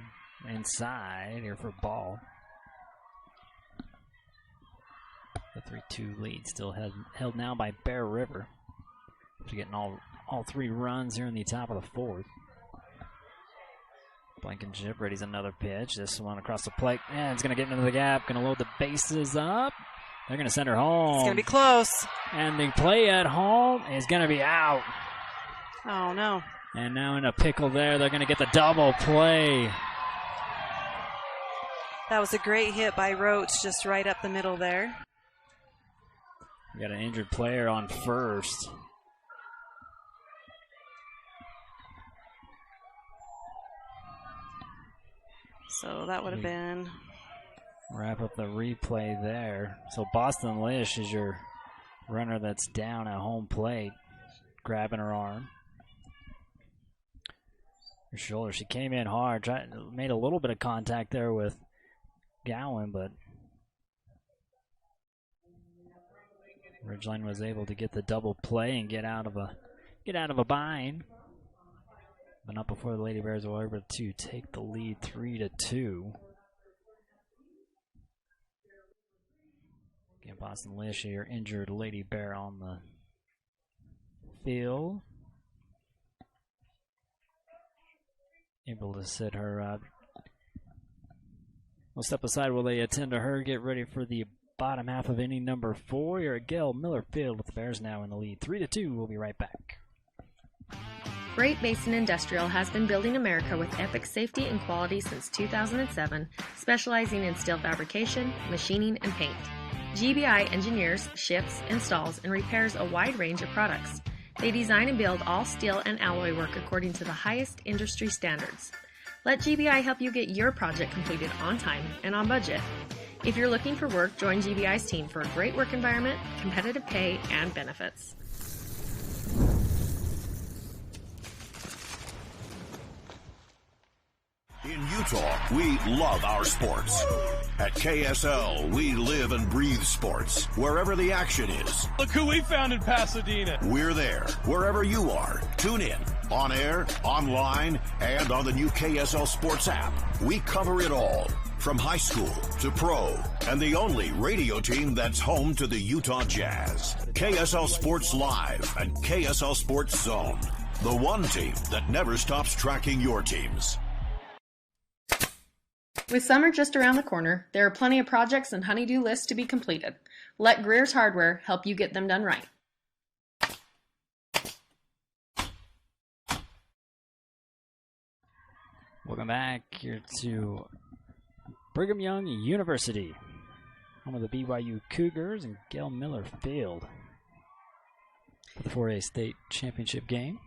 Inside here for ball. The 3-2 lead still held now by Bear River. After getting all 3 runs here in the top of the 4th. Blankenship readies another pitch. This one across the plate. And it's going to get into the gap. Going to load the bases up. They're going to send her home. It's going to be close. And the play at home is going to be out. Oh, no. And now in a pickle there. They're going to get the double play. That was a great hit by Roach, just right up the middle there. We got an injured player on first. So that would have been... Wrap up the replay there. So Boston Lish is your runner that's down at home plate. Grabbing her arm. Her shoulder. She came in hard. Made a little bit of contact there with Gowan, but Ridgeline was able to get the double play and get out of a bind. But not before the Lady Bears were able to take the lead 3-2. Again, Boston Lish, your injured Lady Bear on the field. Able to sit her up. We'll step aside while they attend to her. Get ready for the bottom half of inning number 4 here at Gail Miller Field with the Bears now in the lead 3-2. We'll be right back. Great Basin Industrial has been building America with epic safety and quality since 2007, specializing in steel fabrication, machining, and paint. GBI engineers, ships, installs, and repairs a wide range of products. They design and build all steel and alloy work according to the highest industry standards. Let GBI help you get your project completed on time and on budget. If you're looking for work, join GBI's team for a great work environment, competitive pay, and benefits. In Utah, we love our sports. At KSL, we live and breathe sports. Wherever the action is. Look who we found in Pasadena. We're there. Wherever you are. Tune in. On air, online, and on the new KSL Sports app. We cover it all. From high school to pro. And the only radio team that's home to the Utah Jazz. KSL Sports Live and KSL Sports Zone. The one team that never stops tracking your teams. With summer just around the corner, there are plenty of projects and honey-do lists to be completed. Let Greer's Hardware help you get them done right. Welcome back here to Brigham Young University, home of the BYU Cougars and Gail Miller Field for the 4A state championship game.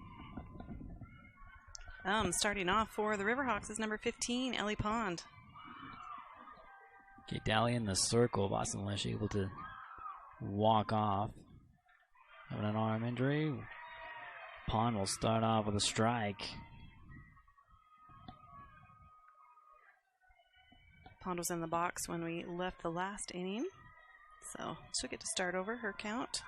Starting off for the Riverhawks is number 15, Ellie Pond. Kate Daly in the circle. Boston Lish able to walk off. Having an arm injury. Pond will start off with a strike. Pond was in the box when we left the last inning, so she'll get to start over her count.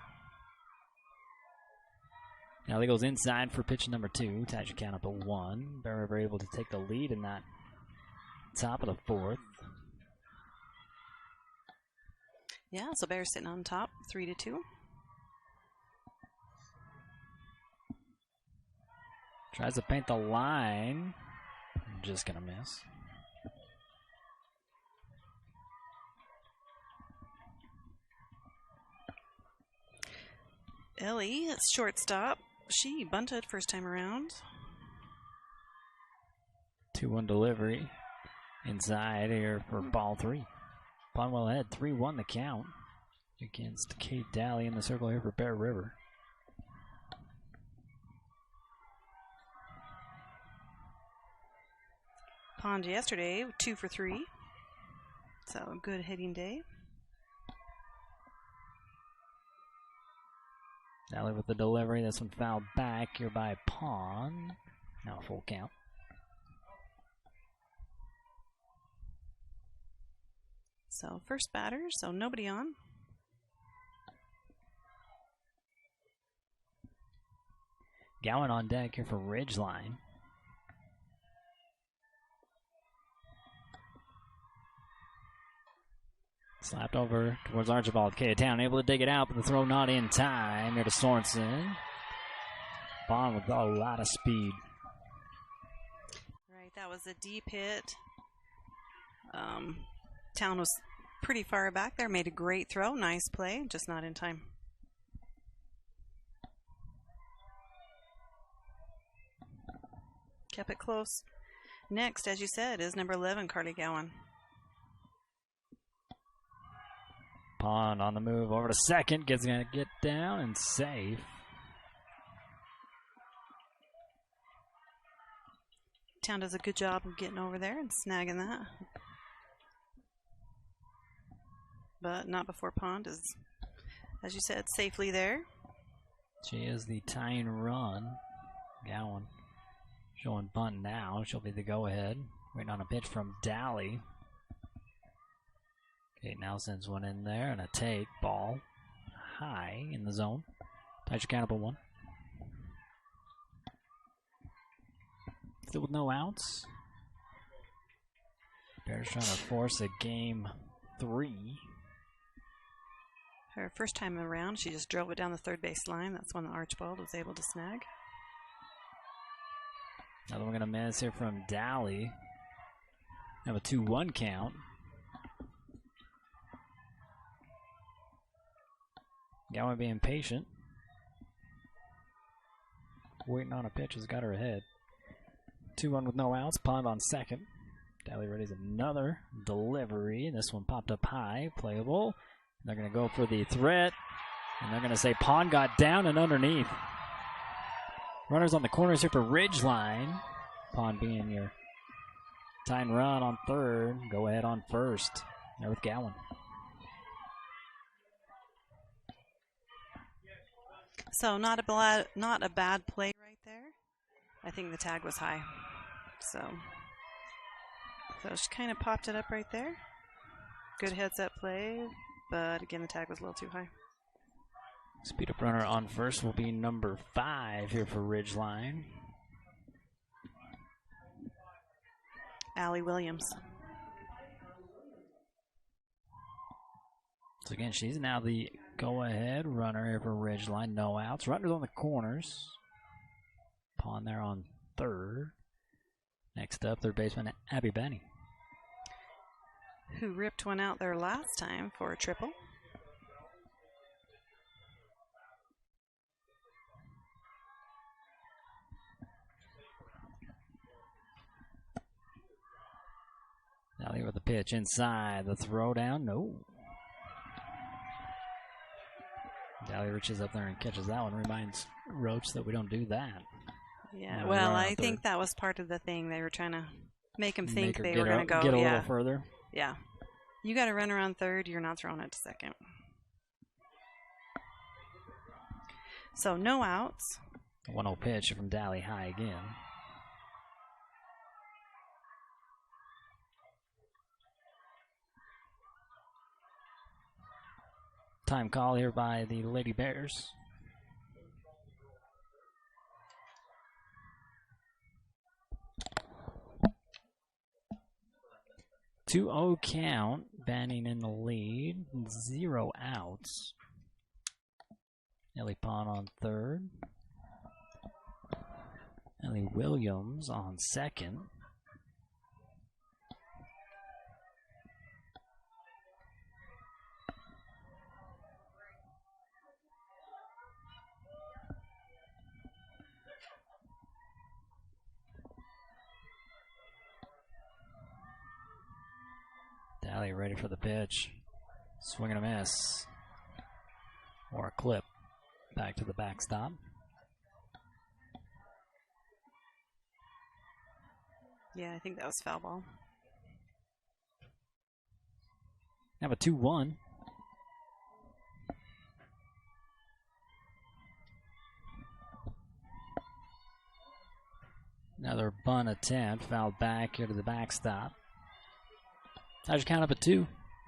Now he goes inside for pitch number 2. Ties your count up at 1. Bear River able to take the lead in that top of the 4th. Yeah, so Bears sitting on top, 3-2. Tries to paint the line. Just gonna miss. Ellie, shortstop. She bunted first time around. 2-1 delivery. Inside here for ball 3. Pond well ahead, 3-1 the count against Kate Daly in the circle here for Bear River. Pond yesterday, 2 for 3. So a good hitting day. Daly with the delivery. This one fouled back here by Pond. Now a full count. So first batter, so nobody on. Gowan on deck here for Ridgeline. Slapped over towards Archibald. Town able to dig it out, but the throw not in time. Here to Sorensen. Bond with a lot of speed. Right, that was a deep hit. Town was pretty far back there. Made a great throw. Nice play, just not in time. Kept it close. Next, as you said, is number 11, Carly Gowan. Pond on the move over to second. Gonna get down and safe. Town does a good job of getting over there and snagging that. But not before Pond is, as you said, safely there. She is the tying run. Gowan showing bunt now. She'll be the go-ahead. Waiting on a pitch from Daly. Kate now sends one in there and a take. Ball high in the zone. Ties your count up at 1. Still with no outs. Bears trying to force a game 3. Her first time around, she just drove it down the third base line. That's when the Archibald was able to snag. Another one going to miss here from Daly. Have a 2-1 count. Gowan being patient. Waiting on a pitch has got her ahead. 2-1 with no outs. Pond on second. Daly readies another delivery. This one popped up high. Playable. They're going to go for the threat. And they're going to say Pond got down and underneath. Runners on the corners here for Ridgeline. Pond being your tying run on third. Go ahead on first. There with Gowan. So not a bad play right there. I think the tag was high. So she kind of popped it up right there. Good heads-up play, but again the tag was a little too high. Speed up runner on first will be number 5 here for Ridgeline. Allie Williams. So again, she's now the go-ahead runner here for Ridgeline. No outs. Runners on the corners. Pond there on third. Next up, third baseman Abby Benny, who ripped one out there last time for a triple. Daly with the pitch inside. The throw down. No. Daly reaches up there and catches that one. Reminds Roach that we don't do that. Yeah, well, I think that was part of the thing. They were trying to make him think they were going to go. Get a little further. Yeah. You got to run around third. You're not throwing it to second. So no outs. The 1-0 pitch from Dally high again. Time call here by the Lady Bears. Two 2-0 count. Banning in the lead. 0 outs. Ellie Pond on third. Ellie Williams on second. Dally ready for the pitch. Swing and a miss. Or a clip. Back to the backstop. Yeah, I think that was foul ball. Have a 2-1. Another bunt attempt. Fouled back here to the backstop. How'd you count up at 2?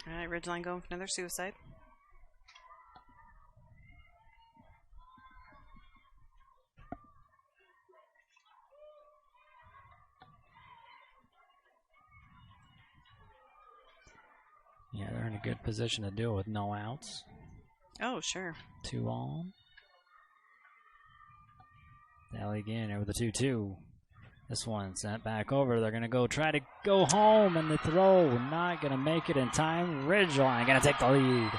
All right, Ridgeline going for another suicide. Yeah, they're in a good position to do it with no outs. Oh, sure. 2 on. Dally again over the 2-2. This one sent back over. They're going to go try to go home, and the throw not going to make it in time. Ridgeline going to take the lead.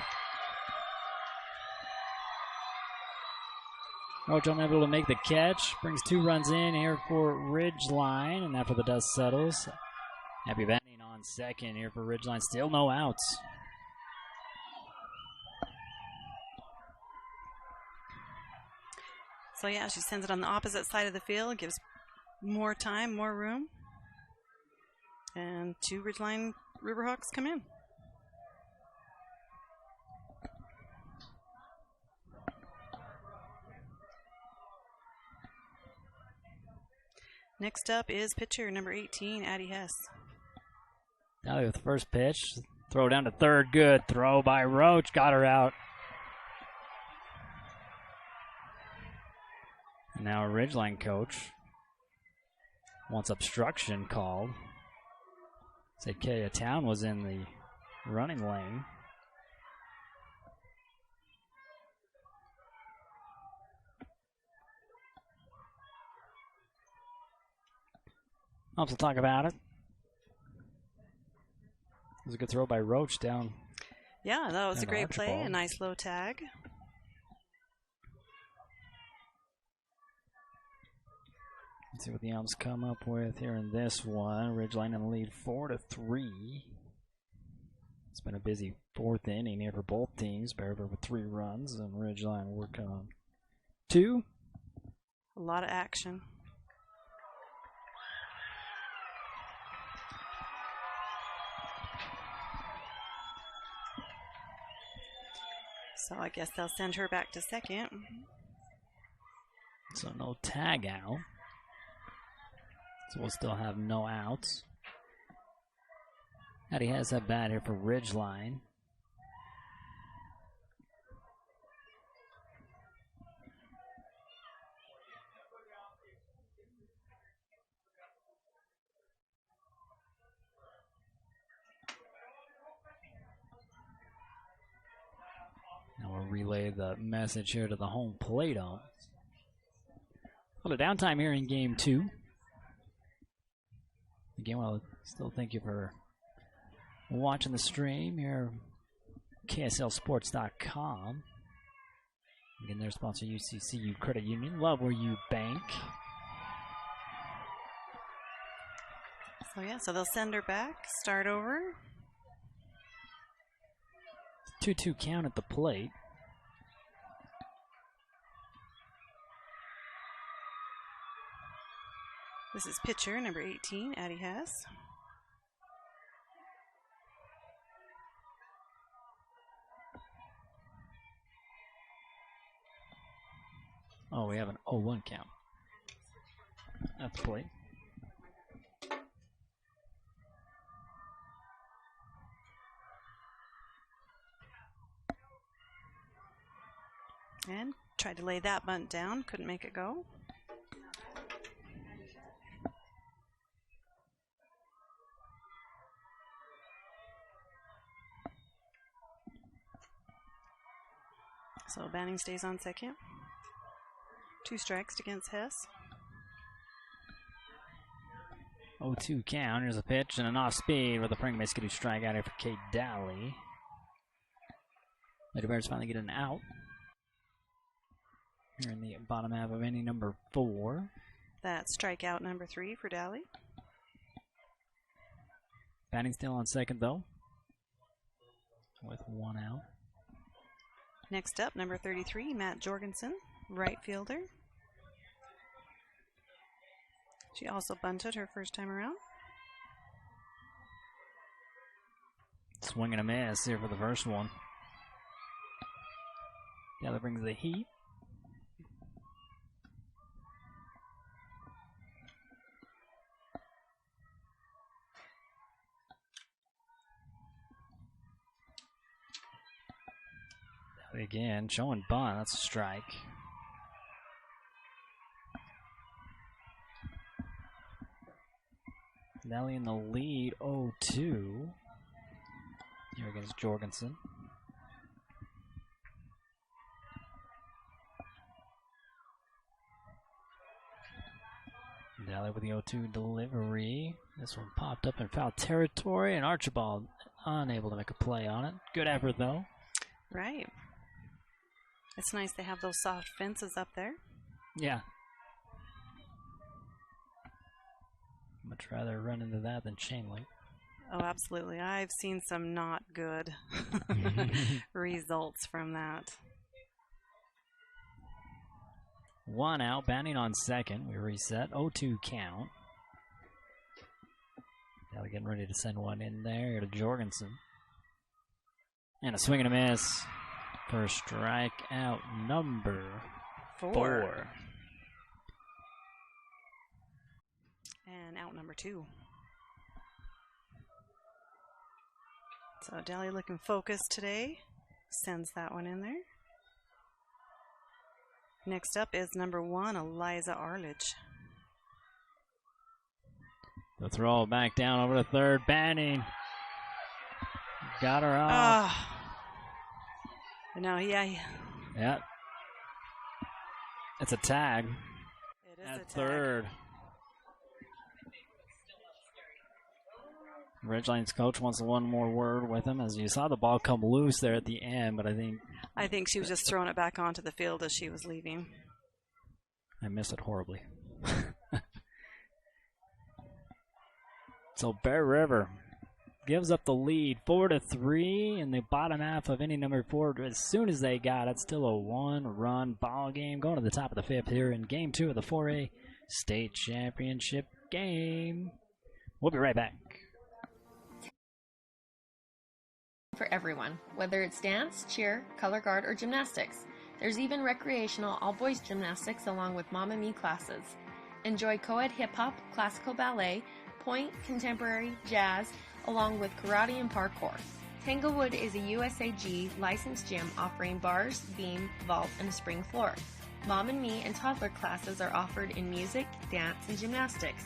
Roach unable to make the catch. Brings 2 runs in here for Ridgeline, and after the dust settles, Happy Banning on second here for Ridgeline. Still no outs. So yeah, she sends it on the opposite side of the field, gives more time, more room. And 2 Ridgeline Riverhawks come in. Next up is pitcher number 18, Addie Hess. Now with the first pitch, throw down to third, good throw by Roach, got her out. And now a Ridgeline coach wants obstruction called. Said Kaya Town was in the running lane. Also talk about it. It was a good throw by Roach down. Yeah, that was a great play. Archibald. A nice low tag. Let's see what the umps come up with here in this one. Ridgeline in the lead 4-3. It's been a busy 4th inning here for both teams. Bearver with 3 runs and Ridgeline working on 2. A lot of action. So I guess they'll send her back to second. So no tag out. So we'll still have no outs. Addie has that bat here for Ridgeline. Now we'll relay the message here to the home plate ump. A little downtime here in game 2. Again, well, still thank you for watching the stream here, KSLSports.com. Again, their sponsor, UCCU Credit Union. Love where you bank. So yeah, so they'll send her back, start over. 2-2 count at the plate. This is pitcher number 18, Addie Hess. Oh, we have an 0-1 count. That's plate. And tried to lay that bunt down, couldn't make it go. So Banning stays on second. 2 strikes against Hess. 0-2 count. Here's a pitch and an off speed with a Pring Miskidoo strikeout here for Kate Dally. Lady Bears finally get an out. Here in the bottom half of inning number 4. That's strikeout number 3 for Dally. Banning still on second though, with 1 out. Next up, number 33, Matt Jorgensen, right fielder. She also bunted her first time around. Swing and a miss here for the first one. The other brings the heat. Again, showing bunt. That's a strike. Nelly in the lead, 0-2. Here against Jorgensen. Nelly with the 0-2 delivery. This one popped up in foul territory, and Archibald unable to make a play on it. Good effort, though. Right. It's nice they have those soft fences up there. Yeah. Much rather run into that than chain link. Oh, absolutely. I've seen some not good results from that. 1 out, Banning on second. We reset. 0-2 count. Now we're getting ready to send one in there to Jorgensen. And a swing and a miss for strikeout number 4. And out number 2. So Dally looking focused today. Sends that one in there. Next up is number 1, Eliza Arledge. The throw back down over to third. Banning. Got her off. No, yeah. Yep. It's a tag. It is at a tag. Third. Ridgeline's coach wants one more word with him, as you saw the ball come loose there at the end, but I think she was just throwing it back onto the field as she was leaving. I miss it horribly. So Bear River gives up the lead 4-3 in the bottom half of inning number 4. As soon as they got it, still a 1-run ball game going to the top of the 5th here in game 2 of the 4A state championship game. We'll be right back. For everyone, whether it's dance, cheer, color guard, or gymnastics. There's even recreational all-boys gymnastics along with Mamma Mia classes. Enjoy co-ed hip-hop, classical ballet, point, contemporary, jazz, along with karate and parkour. Tanglewood is a USAG licensed gym offering bars, beam, vault, and a spring floor. Mom and Me and toddler classes are offered in music, dance, and gymnastics.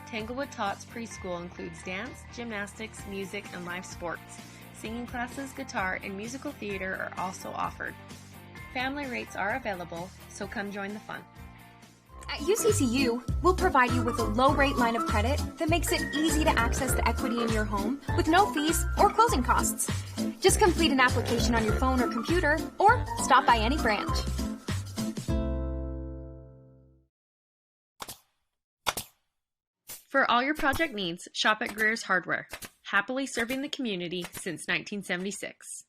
Tanglewood Tots preschool includes dance, gymnastics, music, and live sports. Singing classes, guitar, and musical theater are also offered. Family rates are available, so come join the fun. At UCCU, we'll provide you with a low-rate line of credit that makes it easy to access the equity in your home with no fees or closing costs. Just complete an application on your phone or computer, or stop by any branch. For all your project needs, shop at Greer's Hardware. Happily serving the community since 1976.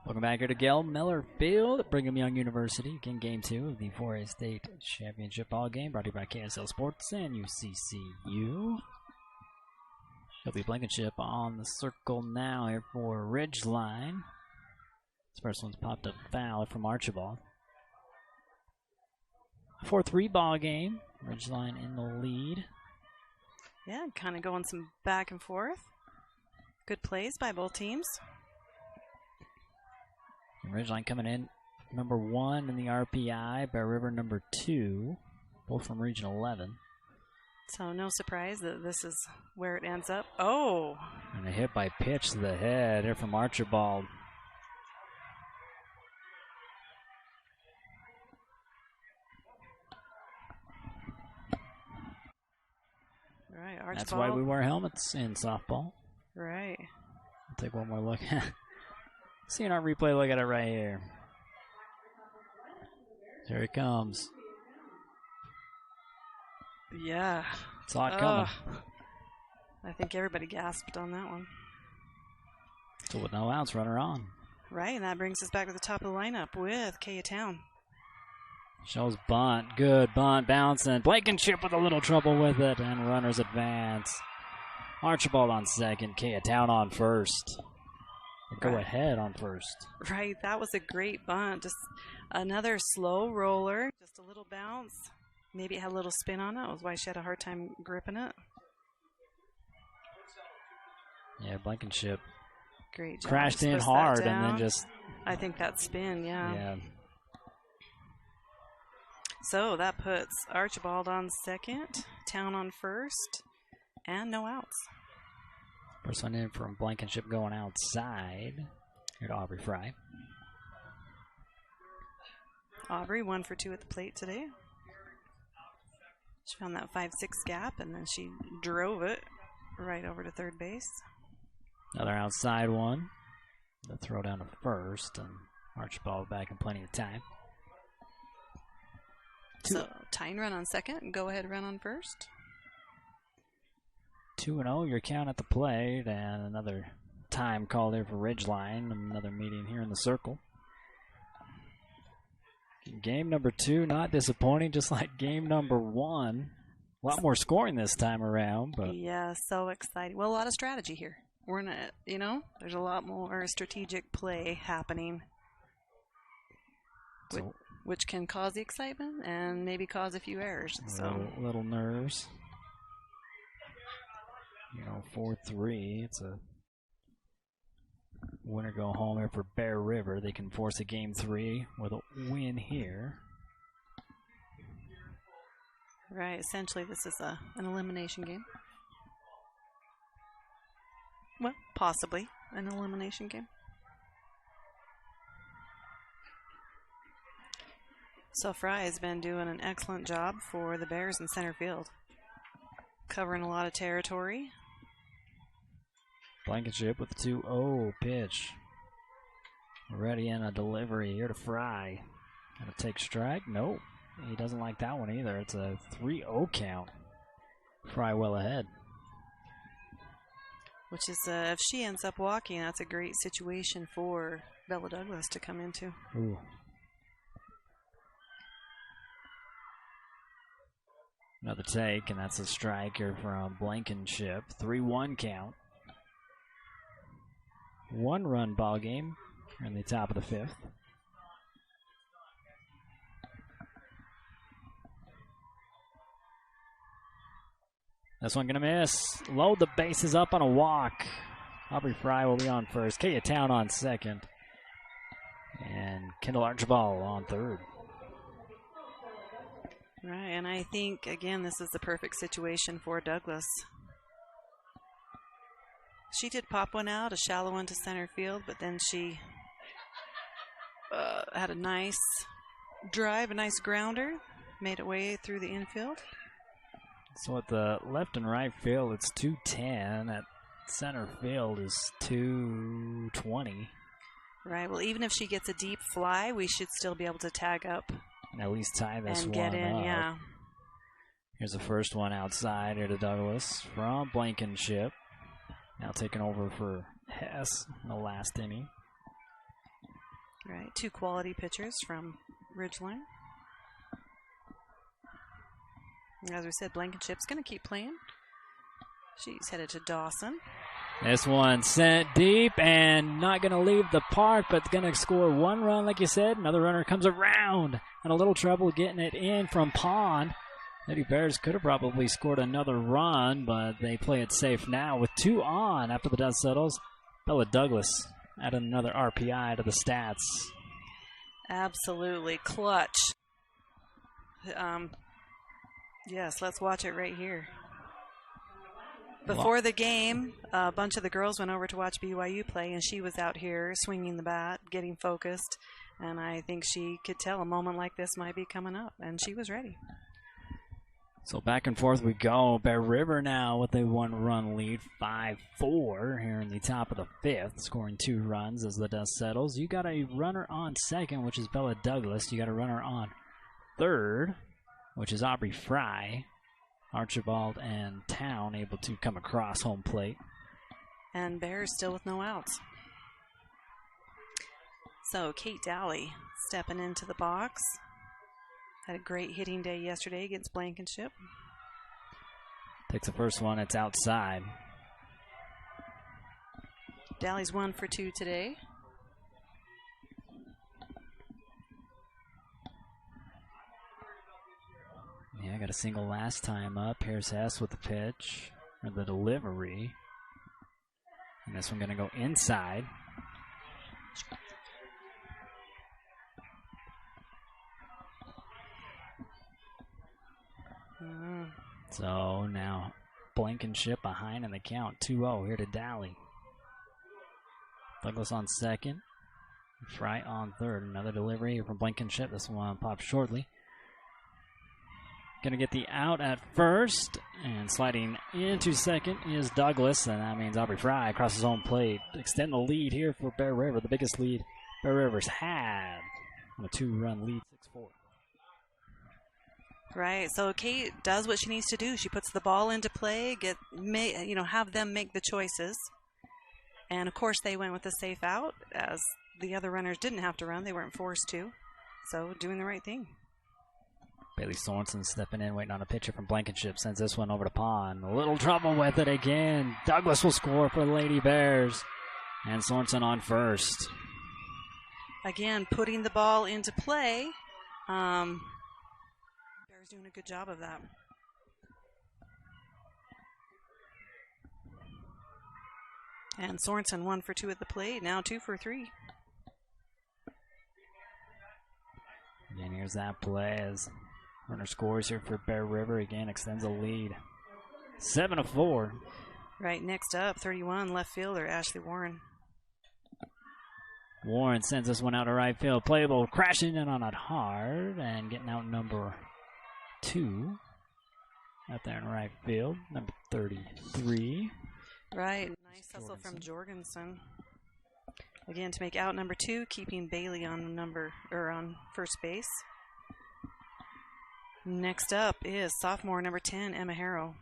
Welcome back here to Gail Miller Field at Brigham Young University. Again, game 2 of the 4A State Championship ball game brought to you by KSL Sports and UCCU. Shelby Blankenship on the circle now here for Ridgeline. This first one's popped up foul from Archibald. 4-3 ball game. Ridgeline in the lead. Yeah, kind of going some back and forth. Good plays by both teams. And Ridgeline coming in number 1 in the RPI, Bear River number 2, both from Region 11. So no surprise that this is where it ends up. Oh! And a hit by pitch to the head here from Archibald. Right, Archibald. That's why we wear helmets in softball. Right. I'll take one more look. Seeing our replay, look at it right here. Here it comes. Yeah. Saw it coming. I think everybody gasped on that one. So with no outs, runner on. Right, and that brings us back to the top of the lineup with Town. Shows bunt. Good bunt. Bouncing. Blankenship with a little trouble with it. And runners advance. Archibald on second. Town on first. Go ahead on first. Right, that was a great bunt. Just another slow roller. Just a little bounce. Maybe it had a little spin on it. That was why she had a hard time gripping it. Yeah, Blankenship. Great job. Crashed in hard and then just... I think that spin, Yeah. yeah. So that puts Archibald on second, Town on first, and no outs. First one in from Blankenship going outside. Here to Aubrey Fry. Aubrey 1 for 2 at the plate today. She found that 5-6 gap, and then she drove it right over to third base. Another outside one. The throw down to first, and Archibald back in plenty of time. So, tying run on second, go ahead run on first. 2-0, your count at the plate, and another time called here for Ridgeline. Another meeting here in the circle. Game number 2, not disappointing, just like game number 1. A lot more scoring this time around, but yeah, so exciting. Well, a lot of strategy here. We're in a, there's a lot more strategic play happening, which can cause the excitement and maybe cause a few errors. Little nerves. 4-3. It's a winner go home here for Bear River. They can force a game 3 with a win here. Right. Essentially, this is an elimination game. Well, possibly an elimination game. So Fry has been doing an excellent job for the Bears in center field. Covering a lot of territory. Blankenship with the 2-0 pitch. Ready in a delivery here to Fry. Gonna take strike? Nope. He doesn't like that one either. It's a 3-0 count. Fry well ahead. Which is, if she ends up walking, that's a great situation for Bella Douglas to come into. Ooh. Another take, and that's a striker from Blankenship. 3-1 count. 1-run ball game in the top of the 5th. This one gonna miss. Load the bases up on a walk. Aubrey Fry will be on first. Town on second. And Kendall Archibald on third. Right, and I think, again, this is the perfect situation for Douglas. She did pop one out, a shallow one to center field, but then she had a nice drive, a nice grounder, made it way through the infield. So at the left and right field, it's 210. At center field is 220. Right, well, even if she gets a deep fly, we should still be able to tag up. And at least tie this and one get in, up. yeah. Here's the first one outside here to Douglas from Blankenship. Now taking over for Hess in the last inning. Right, 2 quality pitchers from Ridgeline. As we said, Blankenship's going to keep playing. She's headed to Dawson. This one sent deep and not going to leave the park, but going to score one run, like you said. Another runner comes around, and a little trouble getting it in from Pond. Lady Bears could have probably scored another run, but they play it safe now with 2 on after the dust settles. Bella Douglas added another RPI to the stats. Absolutely clutch. Yes, let's watch it right here. Before the game, a bunch of the girls went over to watch BYU play, and she was out here swinging the bat, getting focused, and I think she could tell a moment like this might be coming up, and she was ready. So back and forth we go. Bear River now with a 1-run lead, 5-4 here in the top of the 5th, scoring 2 runs as the dust settles. You got a runner on second, which is Bella Douglas. You got a runner on third, which is Aubrey Fry. Archibald and Town able to come across home plate. And Bears still with no outs. So Kate Dowley stepping into the box. Had a great hitting day yesterday against Blankenship. Takes the first one, it's outside. Dowley's 1 for 2 today. Yeah, got a single last time up. Here's Hess with the pitch, or the delivery. And this one going to go inside. So now Blankenship behind in the count, 2-0 here to Dowley. Douglas on second. Fry on third. Another delivery from Blankenship. This one pops shortly. Going to get the out at first, and sliding into second is Douglas, and that means Aubrey Fry crosses home plate. Extend the lead here for Bear River, the biggest lead Bear River's had on a 2-run lead, 6-4. Right, so Kate does what she needs to do. She puts the ball into play, have them make the choices. And of course they went with a safe out, as the other runners didn't have to run. They weren't forced to. So doing the right thing. Bailey Sorensen stepping in, waiting on a pitcher from Blankenship. Sends this one over to Pond. A little trouble with it again. Douglas will score for the Lady Bears. And Sorensen on first. Again, putting the ball into play. Bears doing a good job of that. And Sorensen 1 for 2 at the plate. Now 2 for 3. And here's that play as runner scores here for Bear River. Again, extends a lead. 7-4. Right, next up, 31, left fielder, Ashley Warren. Warren sends this one out to right field. Playable, crashing in on it hard and getting out number 2. Out there in right field, number 33. Right, nice hustle from Jorgensen. Again, to make out number 2, keeping Bailey on first base. Next up is sophomore number 10, Emma Harrow.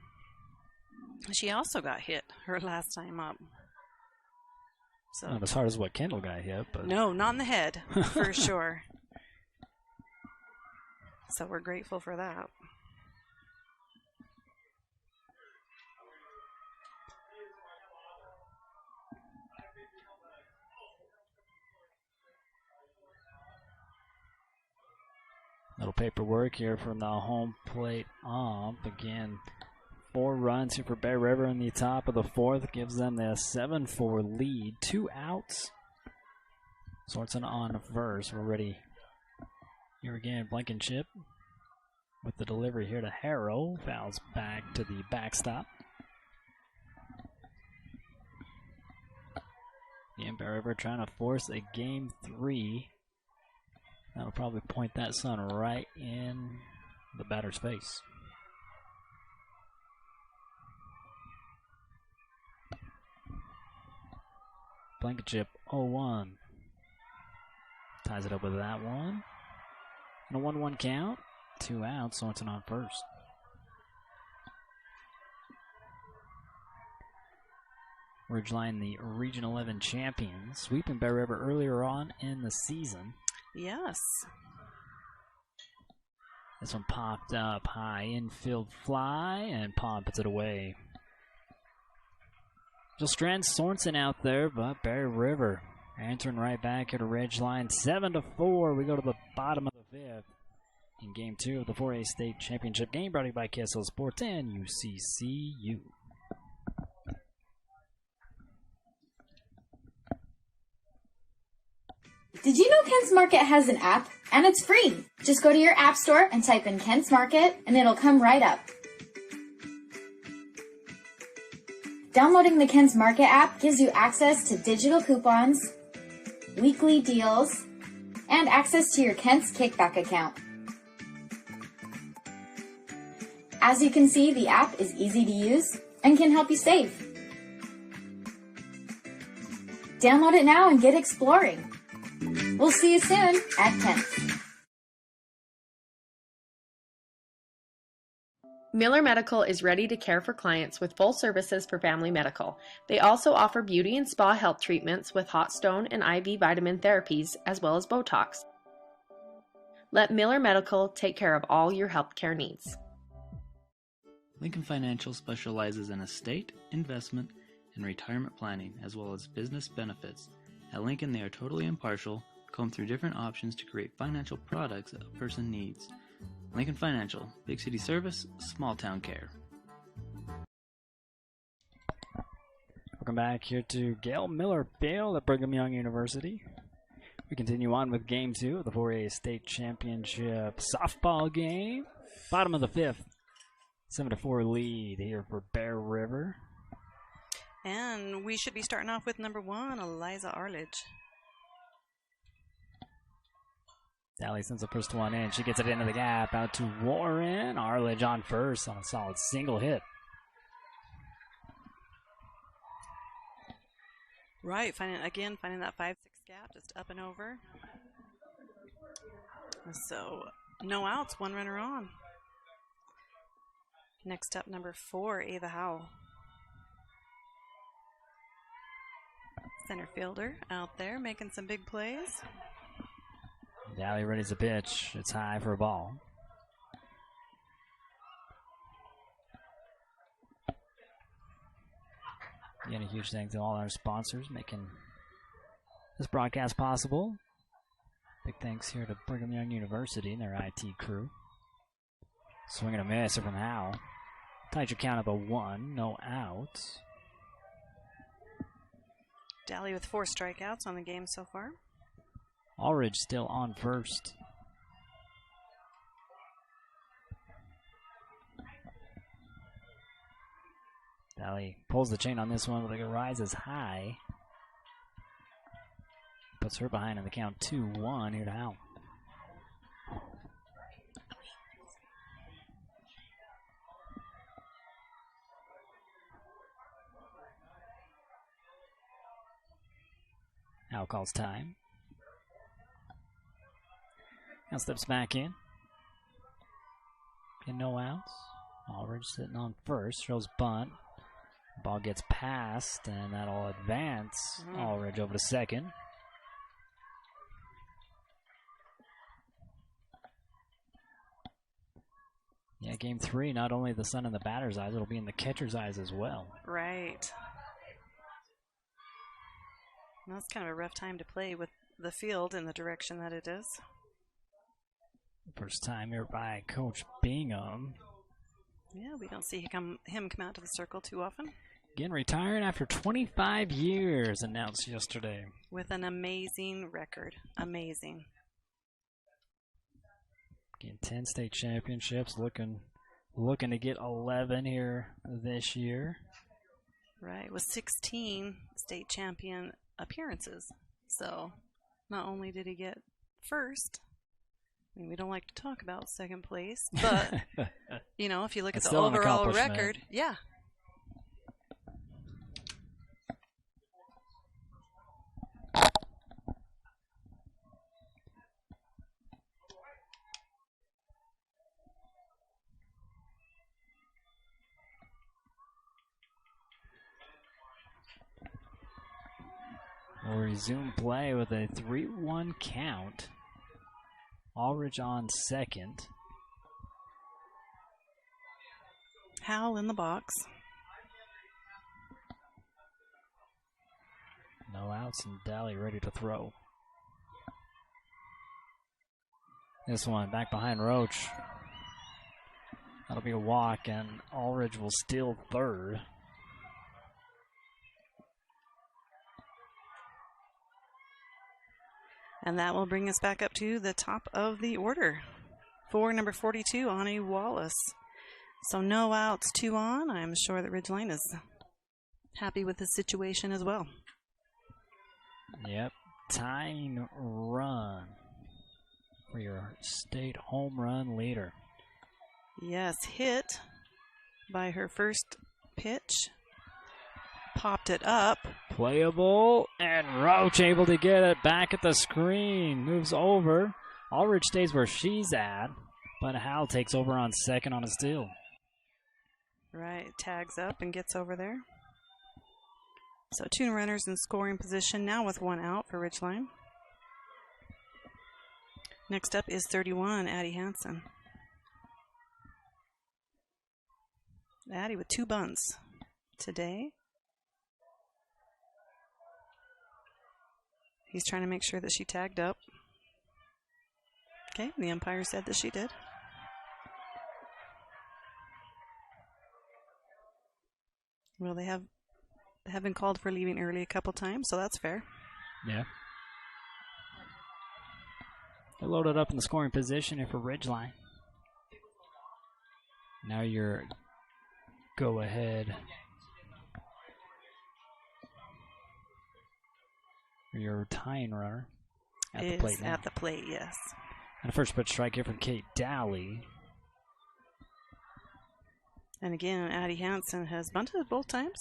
She also got hit her last time up. So not as hard as what Kendall got hit, but no, not in the head, for sure. So we're grateful for that. Little paperwork here from the home plate ump. Again, 4 runs here for Bear River in the top of the 4th. Gives them the 7-4 lead. 2 outs. Sorensen on first. We're ready. Here again, Blankenship with the delivery here to Harrow. Fouls back to the backstop. Again, Bear River trying to force a game 3. That'll probably point that sun right in the batter's face. Blankenship 0-1. Ties it up with that one. And a 1-1 count. 2 outs. Sorensen on first. Ridgeline, the Region 11 champions, sweeping Bear River earlier on in the season. Yes. This one popped up high, infield fly, and Pond puts it away. Just Strand Sorensen out there, but Barry River answering right back at a Ridgeline. 7-4. We go to the bottom of the fifth in Game 2 of the 4A State Championship game, brought to you by KSL Sports and UCCU. Did you know Kent's Market has an app? And it's free. Just go to your app store and type in Kent's Market, and it'll come right up. Downloading the Kent's Market app gives you access to digital coupons, weekly deals, and access to your Kent's Kickback account. As you can see, the app is easy to use and can help you save. Download it now and get exploring. We'll see you soon at Kent's. Miller Medical is ready to care for clients with full services for family medical. They also offer beauty and spa health treatments with hot stone and IV vitamin therapies, as well as Botox. Let Miller Medical take care of all your healthcare needs. Lincoln Financial specializes in estate, investment, and retirement planning, as well as business benefits. At Lincoln, they are totally impartial, comb through different options to create financial products that a person needs. Lincoln Financial, big city service, small town care. Welcome back here to Gail Miller Field at Brigham Young University. We continue on with Game 2 of the 4A State Championship softball game. Bottom of the fifth. 7-4 lead here for Bear River. And we should be starting off with number 1, Eliza Arledge. Dally sends the first one in. She gets it into the gap. Out to Warren. Arledge on first on a solid single hit. Right, finding that 5-6 gap, just up and over. So, no outs, one runner on. Next up, number 4, Ava Howell. Center fielder out there making some big plays. Dally readies a pitch. It's high for a ball. Again, a huge thanks to all our sponsors making this broadcast possible. Big thanks here to Brigham Young University and their IT crew. Swing and a miss from Howell. Tied your count of a 1, no outs. Dally with 4 strikeouts on the game so far. Ulrich still on first. Dally pulls the chain on this one, but it rises high. Puts her behind in the count 2-1 here to Howell. Howell calls time. Now steps back in. Get no outs. Aldridge sitting on first. Throws bunt. Ball gets passed, and that'll advance Aldridge over to second. Yeah, game 3, not only the sun in the batter's eyes, it'll be in the catcher's eyes as well. Right. Well, it's kind of a rough time to play with the field in the direction that it is. First time here by Coach Bingham. Yeah, we don't see him come out to the circle too often. Again, retiring after 25 years, announced yesterday. With an amazing record. Amazing. Again, 10 state championships, looking to get 11 here this year. Right, with 16 state champion appearances. So, not only did he get first, I mean, we don't like to talk about second place, but, you know, if you look at the overall record, yeah. We'll resume play with a 3-1 count. Ulrich on second. Howell in the box. outs and Daly ready to throw. This one back behind Roach. That'll be a walk, and Ulrich will steal third. And that will bring us back up to the top of the order. For number 42, Ani Wallace. So no outs, 2 on. I'm sure that Ridgeline is happy with the situation as well. Yep. Tying run for your state home run leader. Yes, hit by her first pitch. Popped it up. Playable, and Roach able to get it back at the screen. Moves over. Ulrich stays where she's at, but Hal takes over on second on a steal. Right, tags up and gets over there. So 2 runners in scoring position now with 1 out for Ridgeline. Next up is 31, Addie Hansen. Addie with 2 bunts today. He's trying to make sure that she tagged up. Okay, the umpire said that she did. Well, they have been called for leaving early a couple times, so that's fair. Yeah. They're loaded up in the scoring position here for Ridgeline. Now your go ahead. Your tying runner at the plate now. At the plate, yes. And a first pitch strike here from Kate Daly. And again, Addie Hansen has bunted both times,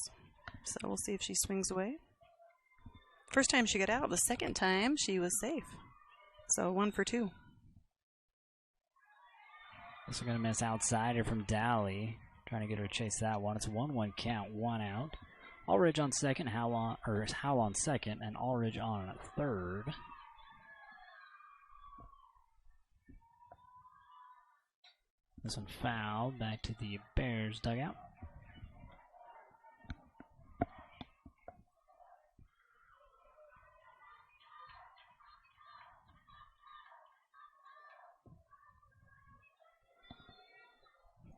so we'll see if she swings away. First time she got out, the second time she was safe. So 1 for 2. This is going to miss outside here from Daly. Trying to get her to chase that one. It's a 1-1 count, 1 out. Ulrich on second, Hal on second, and Ulrich on third. This one fouled back to the Bears dugout.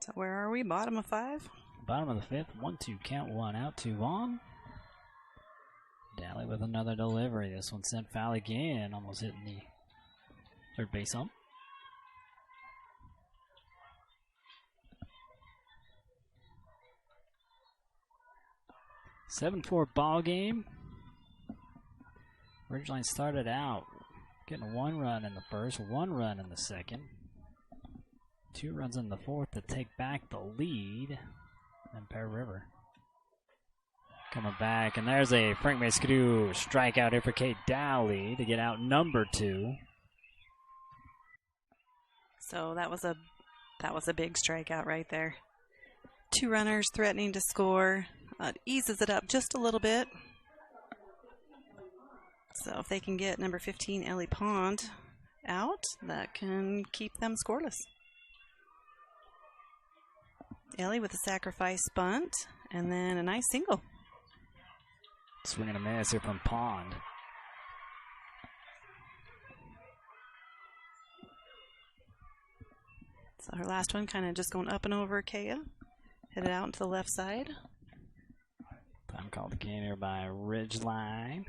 So where are we? Bottom of 5? Bottom of the 5th, 1-2 count, 1 out, 2 on. Daly with another delivery. This one sent foul again, almost hitting the third base hump. – 7-4 ball game. Ridgeline started out getting 1 run in the first, 1 run in the second. 2 runs in the fourth to take back the lead. And Pear River coming back, and there's a Frank Mescadu strikeout here for Kate Daly to get out number 2. So that was a big strikeout right there. 2 runners threatening to score. Eases it up just a little bit. So if they can get number 15, Ellie Pond, out, that can keep them scoreless. Ellie with a sacrifice bunt, and then a nice single. Swing and a miss here from Pond. So her last one kind of just going up and over Kea. Hit it out into the left side. Time called again here by Ridgeline.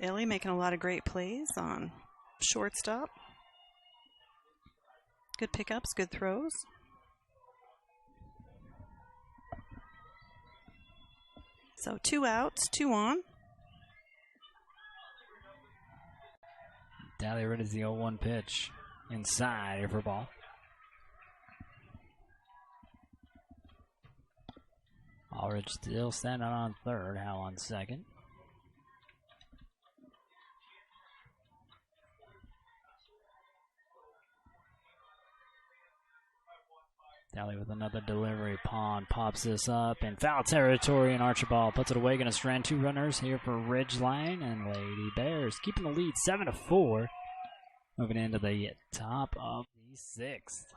Ellie making a lot of great plays on shortstop. Good pickups, good throws. So 2 outs, 2 on. Daly ready is the 0-1 pitch. Inside here for ball. Ulrich still standing on third, Hal on second. Daly with another delivery. Pond pops this up in foul territory, and Archibald puts it away. Going to strand 2 runners here for Ridgeline, and Lady Bears keeping the lead 7-4. Moving into the top of the 6th.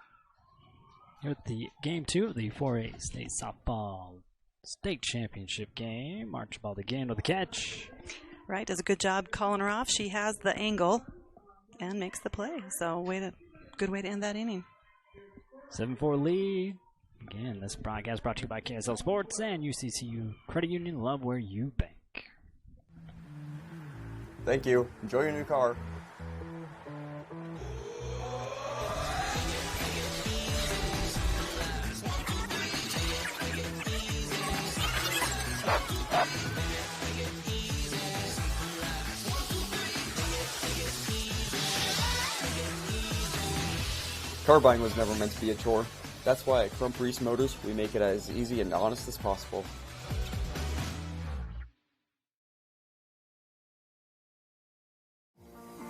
Here at the game 2 of the 4A State Softball State Championship game. Archibald again with a catch. Right, does a good job calling her off. She has the angle and makes the play. So good way to end that inning. 7-4 lead. Again, this broadcast brought to you by KSL Sports and UCCU Credit Union. Love where you bank. Thank you. Enjoy your new car. Car buying was never meant to be a chore. That's why at Crump Reese Motors, we make it as easy and honest as possible.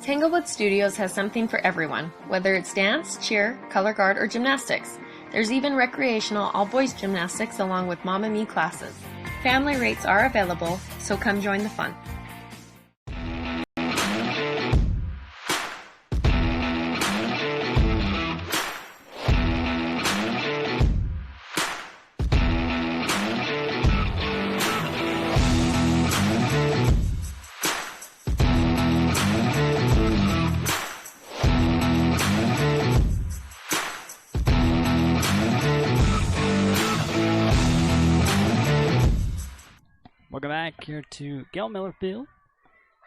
Tanglewood Studios has something for everyone, whether it's dance, cheer, color guard, or gymnastics. There's even recreational all-boys gymnastics along with Mama Me classes. Family rates are available, so come join the fun. Welcome back here to Gail Miller Field.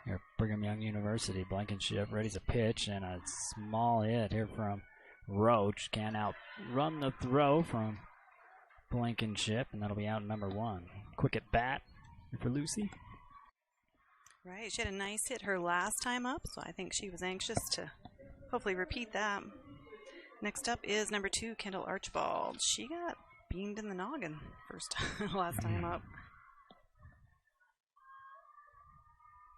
Here at Brigham Young University. Blankenship ready to pitch, and a small hit here from Roach. Can't outrun the throw from Blankenship, and that'll be out number 1. Quick at bat here for Lucy. Right, she had a nice hit her last time up, so I think she was anxious to hopefully repeat that. Next up is number 2, Kendall Archibald. She got beamed in the noggin last time up.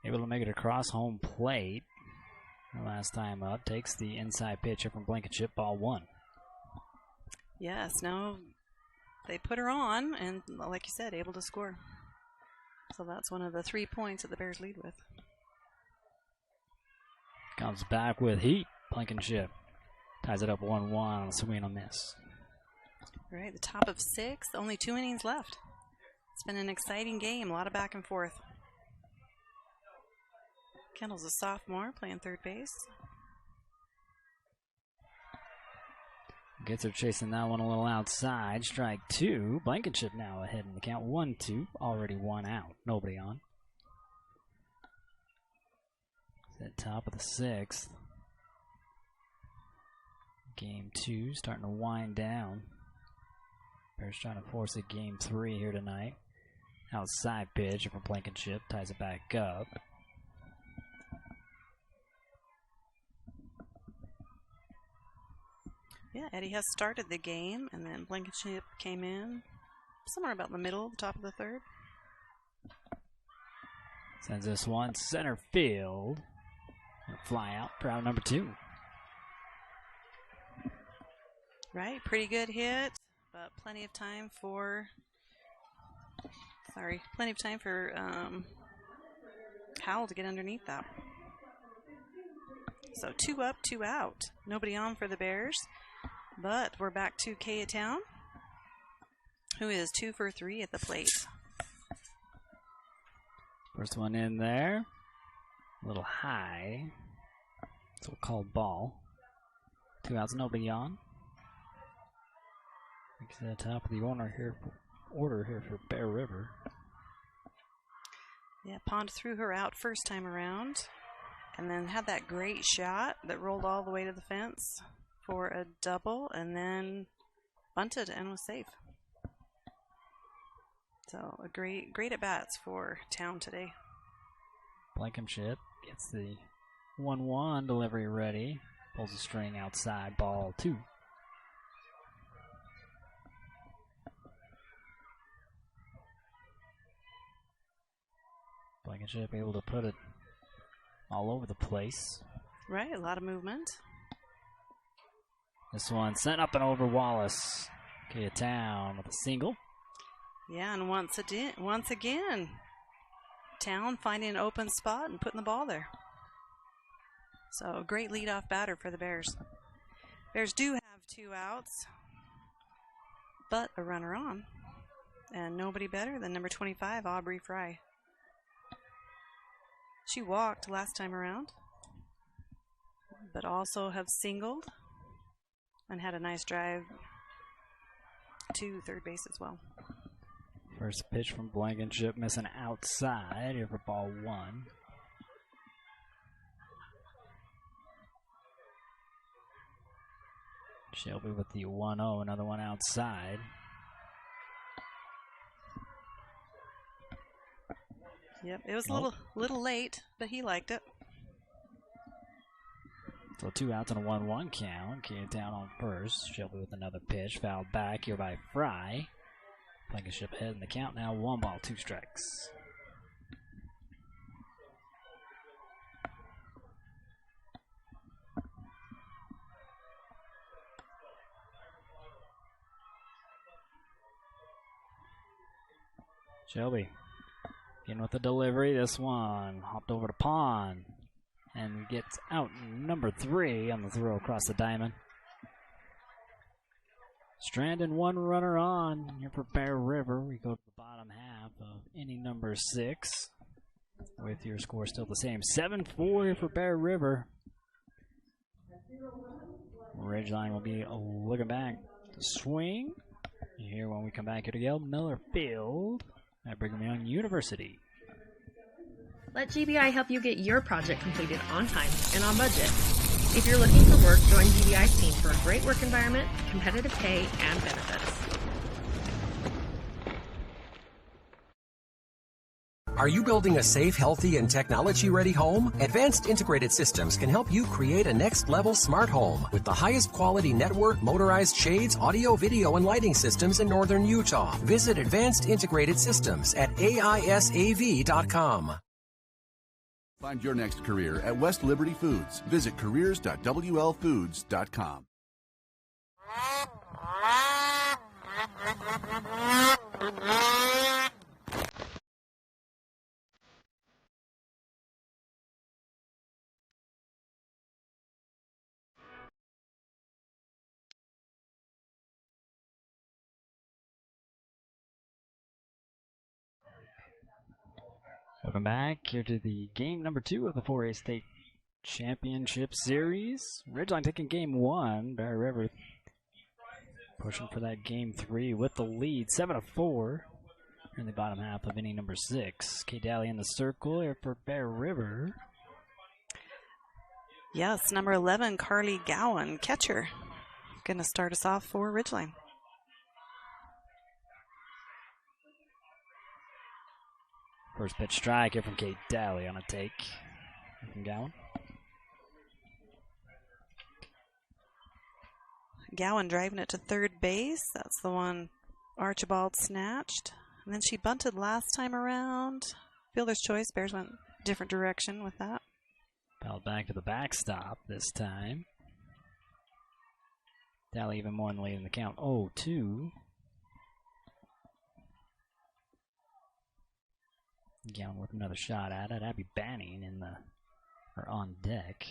Able to make it across home plate. Her last time up. Takes the inside pitch from Blankenship, ball 1. Yes, no, they put her on, and like you said, able to score. So that's one of the 3 points that the Bears lead with. Comes back with heat. Blankenship ties it up 1-1 on a swing and a miss. Right, the top of 6, only 2 innings left. It's been an exciting game, a lot of back and forth. Kendall's a sophomore playing third base. Gets her chasing that one a little outside. Strike 2. Blankenship now ahead in the count. 1-2. Already 1 out. Nobody on. It's at top of the 6th. Game 2 starting to wind down. Bears trying to force a game 3 here tonight. Outside pitch from Blankenship. Ties it back up. Yeah, Eddie has started the game, and then Blankenship came in somewhere about the middle, the top of the 3rd. Sends this one center field. Fly out, proud number 2. Right, pretty good hit, but plenty of time for Howell to get underneath that. So 2 up, 2 out. Nobody on for the Bears. But we're back to Kaya Town, who is 2 for 3 at the plate. First one in there. A little high. So we'll call ball. 2 outs, nobody on. Makes it the top of the order here for Bear River. Yeah, Pond threw her out first time around. And then had that great shot that rolled all the way to the fence for a double, and then bunted and was safe. So a great at-bats for Town today. Blankenship gets the 1-1 delivery ready. Pulls the string outside, ball 2. Blankenship able to put it all over the place. Right, a lot of movement. This one sent up and over Wallace. Kaya Town with a single. Yeah, and once again, Town finding an open spot and putting the ball there. So a great leadoff batter for the Bears. Bears do have 2 outs. but a runner on. And nobody better than number 25, Aubrey Fry. She walked last time around, but also have singled and had a nice drive to third base as well. First pitch from Blankenship missing outside here for ball 1. Shelby with the 1-0, another one outside. Yep, it was a little late, but he liked it. So 2 outs and a 1-1 count. Kid down on first. Shelby with another pitch. Fouled back here by Fry. Blankenship ahead in the count now. 1 ball, 2 strikes. Shelby in with the delivery. This one hopped over to Pond and gets out number 3 on the throw across the diamond. Stranding 1 runner on here for Bear River. We go to the bottom half of inning number 6 with your score still the same. 7-4 here for Bear River. Ridgeline will be looking back to swing here when we come back here to Gale Miller Field at Brigham Young University. Let GBI help you get your project completed on time and on budget. If you're looking for work, join GBI's team for a great work environment, competitive pay, and benefits. Are you building a safe, healthy, and technology-ready home? Advanced Integrated Systems can help you create a next-level smart home with the highest quality network, motorized shades, audio, video, and lighting systems in northern Utah. Visit Advanced Integrated Systems at AISAV.com. Find your next career at West Liberty Foods. Visit careers.wlfoods.com. Welcome back here to the game number 2 of the 4A State Championship Series. Ridgeline taking game 1. Bear River pushing for that game 3 with the lead, 7-4 in the bottom half of inning number 6. Kate Daly in the circle here for Bear River. Yes, number 11, Carly Gowan, catcher. Going to start us off for Ridgeline. First pitch strike here from Kate Daly on a take from Gowan. Gowan driving it to third base. That's the one Archibald snatched. And then she bunted last time around. Fielder's choice. Bears went different direction with that. Fouled back to the backstop this time. Daly even more than late in the count. 0-2. Gowan with another shot at it. Abby Banning on deck.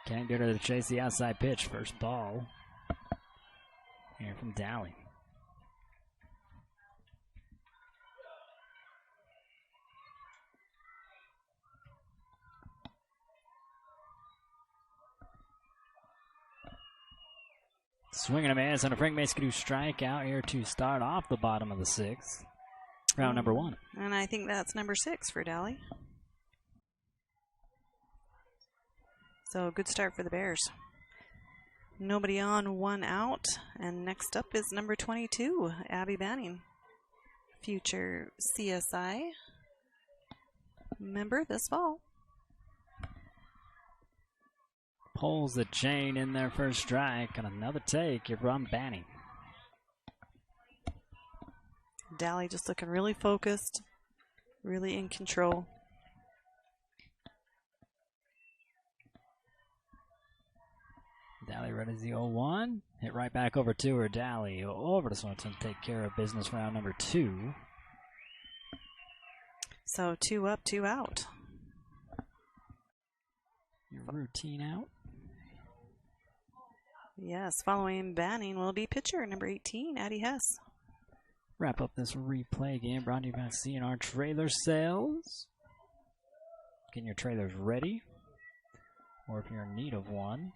Can't get her to chase the outside pitch. First ball here from Daly. Swinging a miss and a Frank Maskadoo strikeout here to start off the bottom of the 6th. Round number 1. And I think that's number 6 for Daly. So good start for the Bears. Nobody on, 1 out. And next up is number 22, Abby Banning. Future CSI member this fall. Pulls the chain in their first strike, and another take here from Banning. Daly just looking really focused, really in control. Daly ready as the 0-1. Hit right back over to her. Daly over to Swanson to take care of business round number 2. So 2 up, 2 out. Your routine out. Yes, following Banning will be pitcher number 18, Addie Hess. Wrap up this replay game brought to you by CNR Trailer Sales. Getting your trailers ready, or if you're in need of one.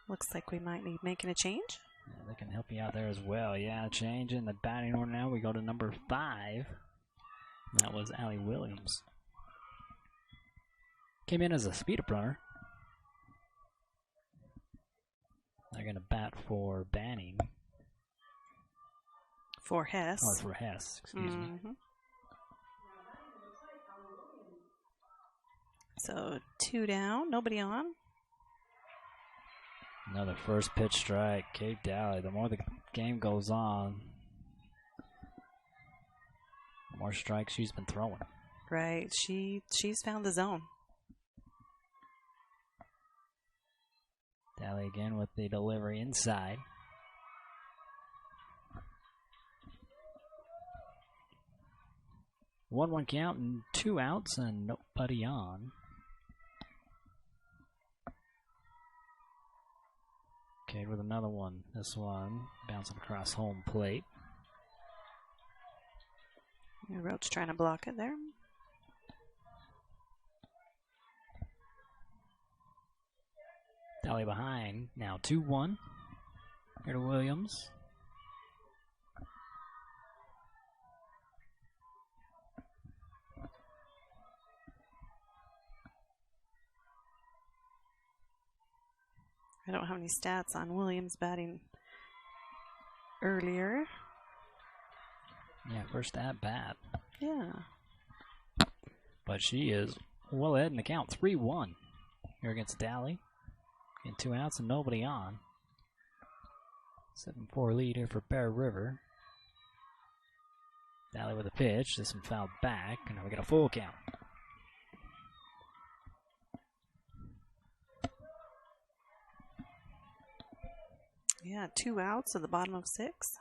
Looks like we might need making a change. Yeah, they can help you out there as well. Yeah, change in the batting order now. We go to number 5. That was Allie Williams. Came in as a speed-up runner. They're going to bat for Banning. For Hess. Or for Hess, excuse me. So 2 down, nobody on. Another first pitch strike. Kate Dally. The more the game goes on, the more strikes she's been throwing. Right. She's found the zone. Dally again with the delivery inside. One count and 2 outs and nobody on. Okay, with another one. This one bouncing across home plate. Roach trying to block it there. Dally behind. Now 2-1. Here to Williams. I don't have any stats on Williams batting earlier. Yeah, first at bat. Yeah. But she is well ahead in the count. 3-1 here against Dally. And 2 outs and nobody on. 7-4 lead here for Bear River. Dally with a pitch. This one fouled back. And now we got a full count. Yeah, 2 outs at the bottom of 6.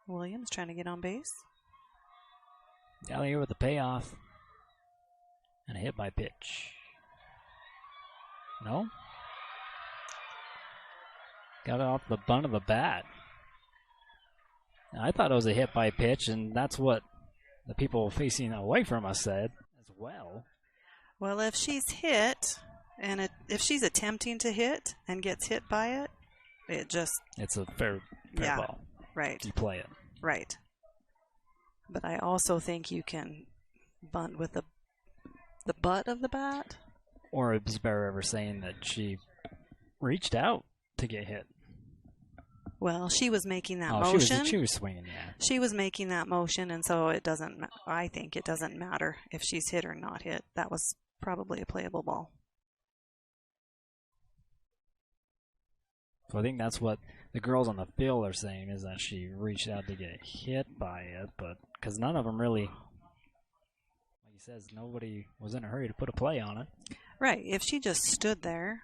Williams trying to get on base. Dally here with the payoff. And a hit by pitch. No? Got it off the bunt of the bat. Now, I thought it was a hit by pitch, and that's what the people facing away from us said as well. Well, if she's hit, and if she's attempting to hit and gets hit by it, it's a fair ball. Right. You play it. Right. But I also think you can bunt with the butt of the bat. Or is Bear River saying that she reached out to get hit? Well, she was making that motion. She was swinging, yeah. She was making that motion, and so it doesn't. I think it doesn't matter if she's hit or not hit. That was probably a playable ball. So I think that's what the girls on the field are saying, is that she reached out to get hit by it, but because none of them really, like he says, nobody was in a hurry to put a play on it. Right. If she just stood there.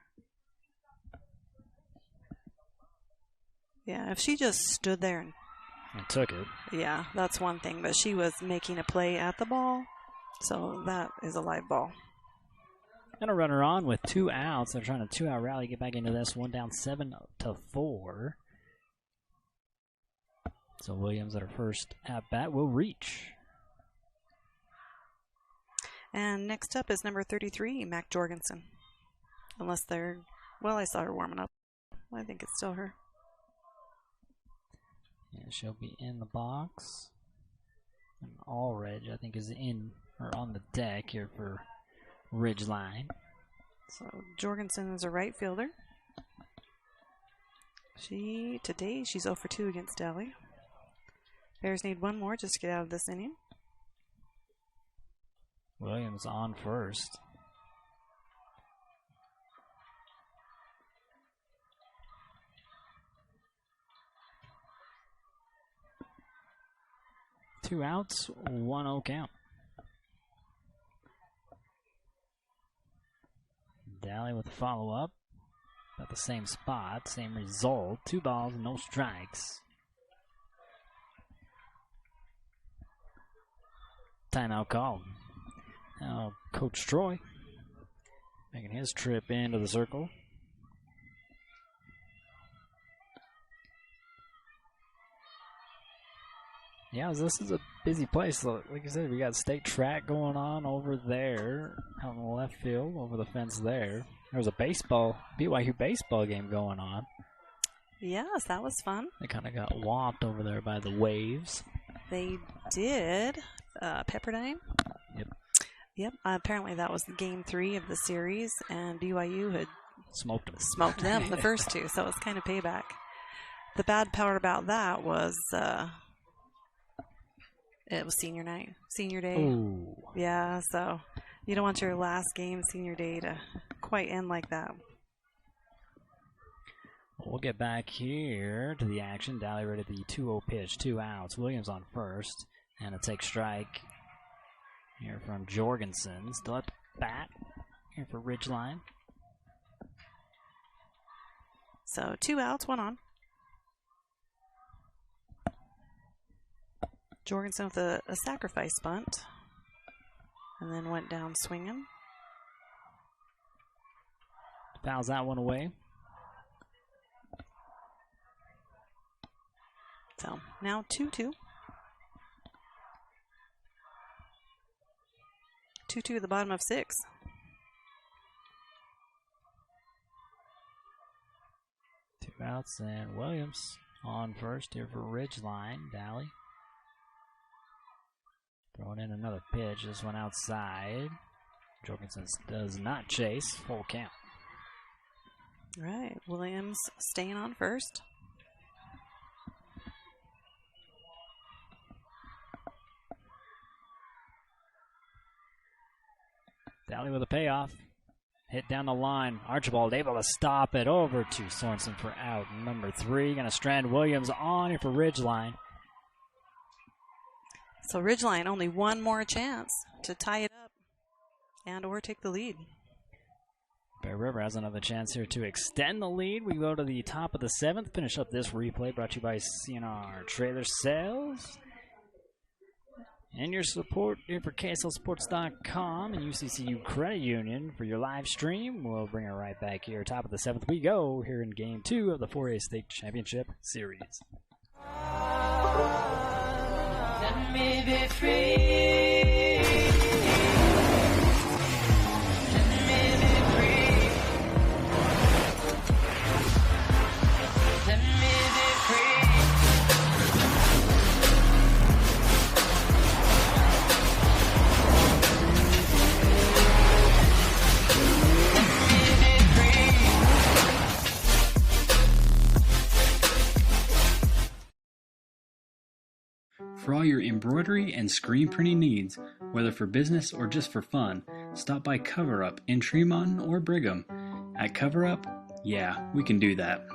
Yeah, if she just stood there and took it. Yeah, that's one thing, but she was making a play at the ball, so that is a live ball. And a runner on with 2 outs. They're trying to 2-out rally, get back into this one, down 7-4. So Williams at her first at bat will reach. And next up is number 33, Mac Jorgensen. Unless they're, well, I saw her warming up. I think it's still her. Yeah, she'll be in the box. And Allred, I think, is in or on the deck here for Ridgeline. So Jorgensen is a right fielder. Today she's 0 for 2 against Dally. Bears need 1 more just to get out of this inning. Williams on first. Two outs, 1-0 count. Dally with the follow-up. At the same spot, same result. 2 balls, no strikes. Timeout called. Now Coach Troy making his trip into the circle. Yeah, this is a busy place. Like I said, we got state track going on over there, out in the left field, over the fence there. There was a BYU baseball game going on. Yes, that was fun. They kind of got whopped over there by the Waves. They did. Pepperdine? Yep. Yep. Apparently that was game 3 of the series, and BYU had smoked them the first 2, so it was kind of payback. The bad part about that was it was senior day. Ooh. Yeah, so you don't want your last game senior day to quite end like that. We'll get back here to the action. Dally ready at the 2-0 pitch, 2 outs. Williams on first, and a take strike here from Jorgensen. Still at the bat here for Ridgeline. So 2 outs, 1 on. Jorgensen with a sacrifice bunt, and then went down swinging. Fouls that one away. So now 2-2. 2-2 at the bottom of 6. Two outs, and Williams on first here for Ridgeline. Dally throwing in another pitch. This one outside. Jorgensen does not chase. Full count. Right. Williams staying on first. Dally with a payoff. Hit down the line. Archibald able to stop it over to Sorensen for out number 3. Going to strand Williams on here for Ridgeline. So Ridgeline only one more chance to tie it up and or take the lead. Bear River has another chance here to extend the lead. We go to the top of the 7th. Finish up this replay brought to you by CNR Trailer Sales. And your support here for KSLSports.com and UCCU Credit Union for your live stream. We'll bring it right back here. Top of the 7th we go here in Game 2 of the 4A State Championship Series. Let me be free. Let me be free. Let me be free. For all your embroidery and screen printing needs, whether for business or just for fun, stop by Cover Up in Tremont or Brigham. At Cover Up, yeah, we can do that.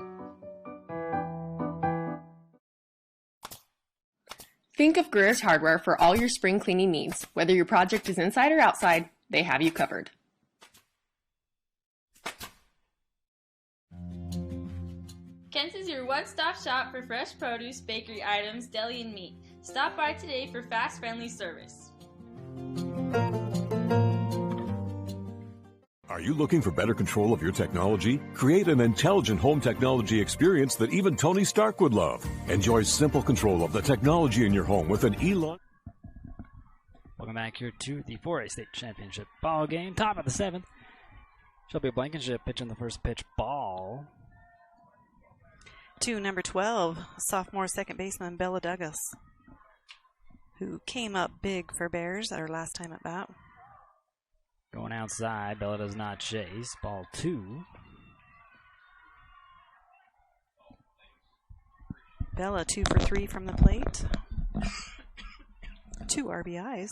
Think of Greer's Hardware for all your spring cleaning needs. Whether your project is inside or outside, they have you covered. Kent's is your one-stop shop for fresh produce, bakery items, deli, and meat. Stop by today for fast, friendly service. Are you looking for better control of your technology? Create an intelligent home technology experience that even Tony Stark would love. Enjoy simple control of the technology in your home with an Elon. Welcome back here to the 4A State Championship ball game. Top of the 7th. Shelby Blankenship pitching the first pitch ball. To number 12, sophomore second baseman Bella Douglas, who came up big for Bears at her last time at bat. Going outside, Bella does not chase. Ball 2. Bella 2 for 3 from the plate. 2 RBIs.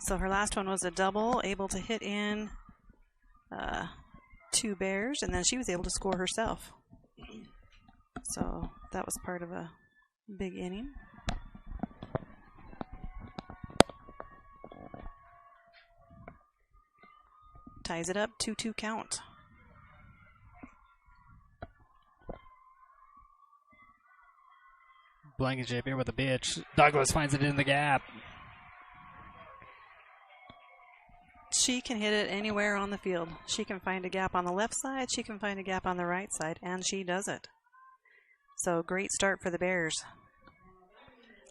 So her last one was a double, able to hit in 2 Bears, and then she was able to score herself. So that was part of a big inning. Ties it up, 2-2 count. Blankenship here with the pitch. Douglas finds it in the gap. She can hit it anywhere on the field. She can find a gap on the left side. She can find a gap on the right side, and she does it. So great start for the Bears.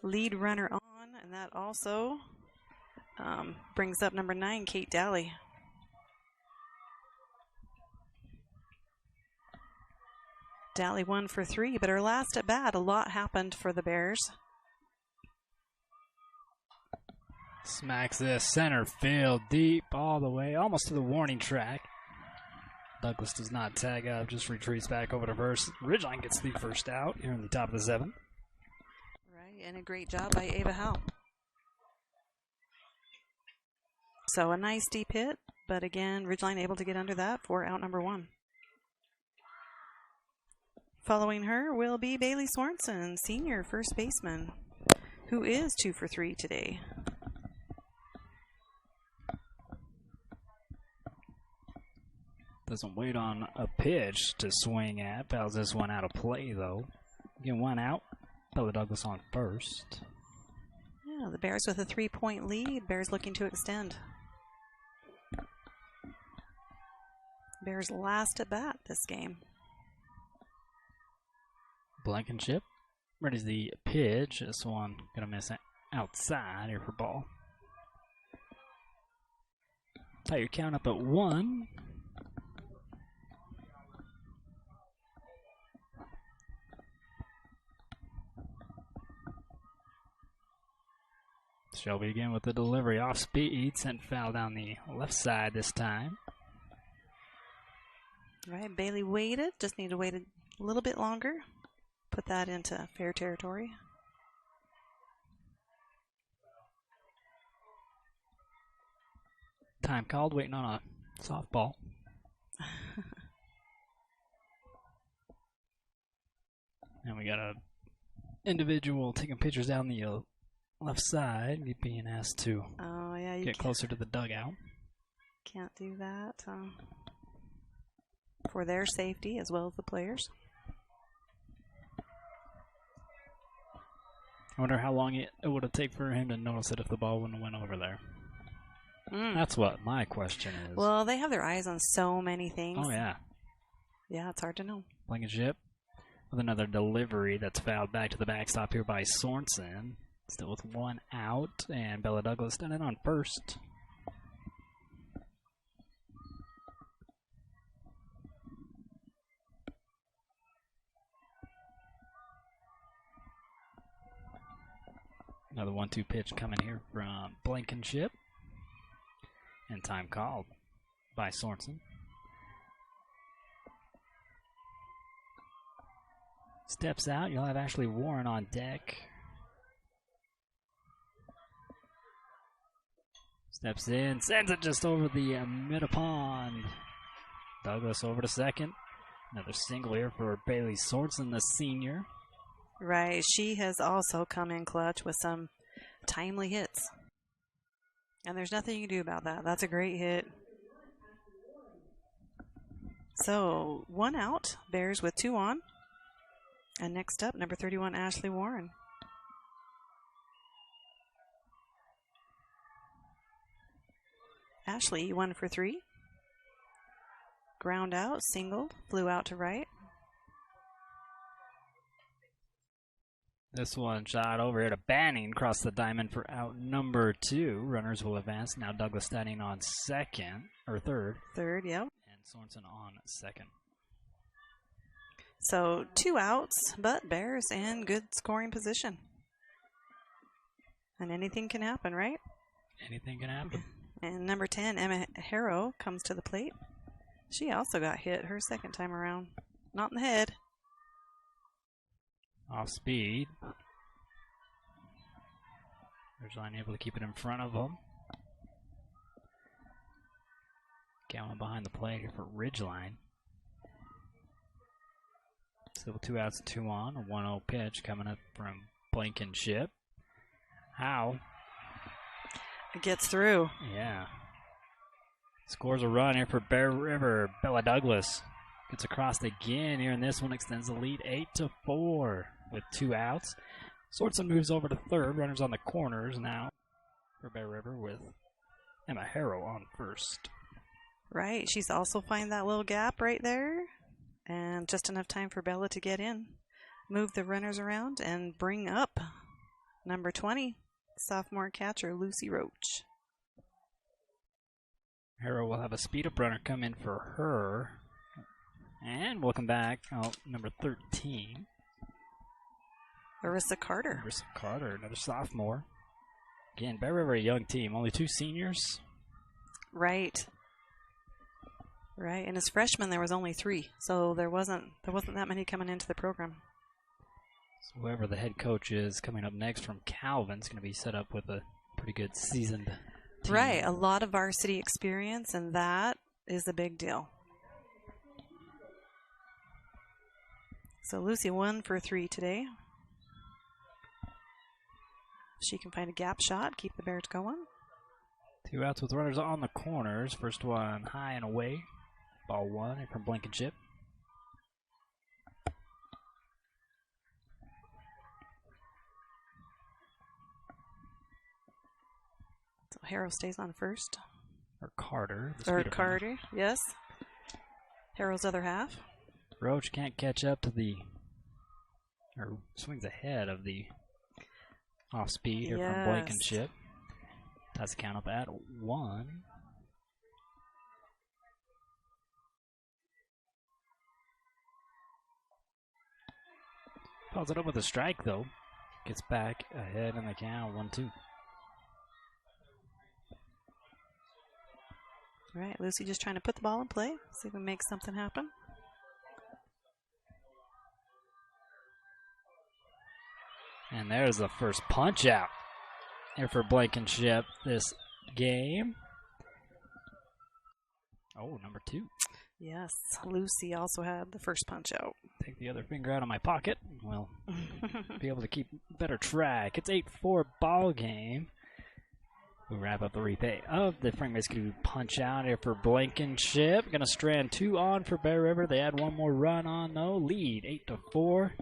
Lead runner on, and that also brings up number 9, Kate Daly. Daly 1 for 3, but her last at bat, a lot happened for the Bears. Smacks this center field deep all the way, almost to the warning track. Douglas does not tag up, just retreats back over to first. Ridgeline gets the first out here in the top of the 7th. Right, and a great job by Ava Howe. So a nice deep hit, but again, Ridgeline able to get under that for out number 1. Following her will be Bailey Sorensen, senior first baseman, who is 2 for 3 today. Doesn't wait on a pitch to swing at. Fouls this one out of play, though. Again, 1 out. Bella Douglas on first. Yeah, the Bears with a 3-point lead. Bears looking to extend. Bears last at bat this game. Blankenship ready's the pitch. This one gonna miss outside here for ball. Tie your count up at 1. Shelby again with the delivery off speed, sent foul down the left side this time. All right, Bailey waited, just need to wait a little bit longer. Put that into fair territory. Time called, waiting on a softball. And we got a individual taking pictures down the left side, being asked to get closer to the dugout. Can't do that for their safety as well as the players. I wonder how long it would have taken for him to notice it if the ball wouldn't have went over there. That's what my question is. Well, they have their eyes on so many things. Oh, yeah. Yeah, it's hard to know. Blankenship with another delivery that's fouled back to the backstop here by Sorensen. Still with 1 out, and Bella Douglas standing on first. Another 1-2 pitch coming here from Blankenship. And time called by Sorensen. Steps out. You'll have Ashley Warren on deck. Steps in. Sends it just over the mid-pond. Douglas over to second. Another single here for Bailey Sorensen, the senior. Right, she has also come in clutch with some timely hits. And there's nothing you can do about that. That's a great hit. So, 1 out, Bears with 2 on. And next up, number 31, Ashley Warren. Ashley, 1 for 3. Ground out, singled, flew out to right. This one shot over here to Banning across the diamond for out number 2. Runners will advance. Now Douglas standing on third. Third, yep. And Sorensen on second. So 2 outs, but Bears in good scoring position. And anything can happen, right? Anything can happen. And number 10, Emma Harrow, comes to the plate. She also got hit her second time around. Not in the head. Off speed. Ridgeline able to keep it in front of them. Gowan behind the plate here for Ridgeline. Still 2 outs, 2 on. A 1-0 pitch coming up from Blankenship. Howe. It gets through. Yeah. Scores a run here for Bear River. Bella Douglas gets across again here, and this one extends the lead 8-4 with 2 outs. Swartzen moves over to third. Runners on the corners now for Bear River with Emma Harrow on first. Right. She's also find that little gap right there. And just enough time for Bella to get in. Move the runners around and bring up number 20, sophomore catcher Lucy Roach. Harrow will have a speed-up runner come in for her. And welcome back, number 13. Marissa Carter. Marissa Carter, another sophomore. Again, Bear River, a young team. Only 2 seniors. Right. Right. And as freshmen, there was only 3. So there wasn't that many coming into the program. So whoever the head coach is coming up next from Calvin is going to be set up with a pretty good seasoned team. Right. A lot of varsity experience, and that is a big deal. So Lucy 1 for 3 today. She can find a gap shot, keep the Bears going. 2 outs with runners on the corners. First one high and away. Ball 1 from Blankenship. So Harrow stays on first. Or Carter. Or Carter, yes. Harrow's other half. Roach can't catch up to or swings ahead of the off speed here from Blankenship. That's the count up at 1. Follows it up with a strike, though. Gets back ahead in the count, 1-2. All right, Lucy just trying to put the ball in play, see if we can make something happen. And there's the first punch out here for Blankenship this game. Oh, number 2. Yes, Lucy also had the first punch out. Take the other finger out of my pocket. We'll be able to keep better track. It's 8-4 ball game. We'll wrap up the replay of the Frank Miskatoo punch out here for Blankenship. Going to strand 2 on for Bear River. They add 1 more run on, though. Lead 8-4.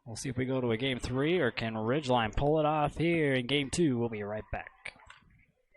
We'll see if we go to a game 3 or can Ridgeline pull it off here in game 2. We'll be right back.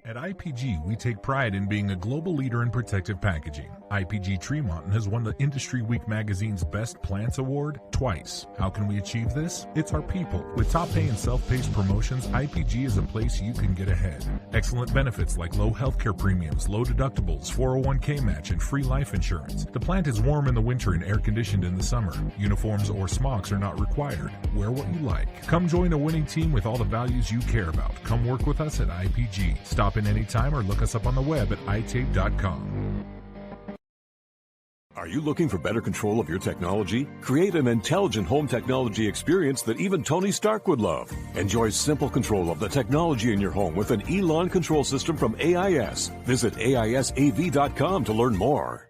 At IPG, we take pride in being a global leader in protective packaging. IPG Tree Mountain has won the Industry Week magazine's Best Plants Award twice. How can we achieve this? It's our people. With top pay and self-paced promotions, IPG is a place you can get ahead. Excellent benefits like low healthcare premiums, low deductibles, 401k match, and free life insurance. The plant is warm in the winter and air-conditioned in the summer. Uniforms or smocks are not required. Wear what you like. Come join a winning team with all the values you care about. Come work with us at IPG. Stop in anytime or look us up on the web at itape.com. Are you looking for better control of your technology? Create an intelligent home technology experience that even Tony Stark would love. Enjoy simple control of the technology in your home with an Elon control system from AIS. Visit AISAV.com to learn more.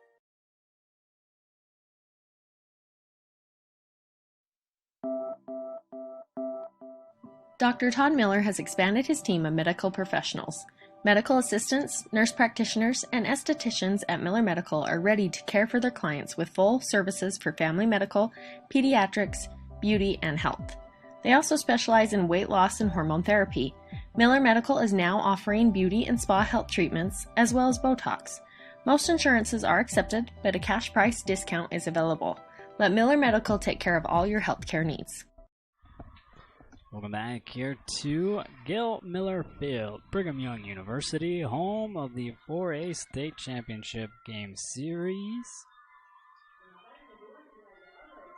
Dr. Todd Miller has expanded his team of medical professionals. Medical assistants, nurse practitioners, and estheticians at Miller Medical are ready to care for their clients with full services for family medical, pediatrics, beauty, and health. They also specialize in weight loss and hormone therapy. Miller Medical is now offering beauty and spa health treatments, as well as Botox. Most insurances are accepted, but a cash price discount is available. Let Miller Medical take care of all your healthcare needs. Welcome back here to Gil Miller Field, Brigham Young University, home of the 4A State Championship Game Series.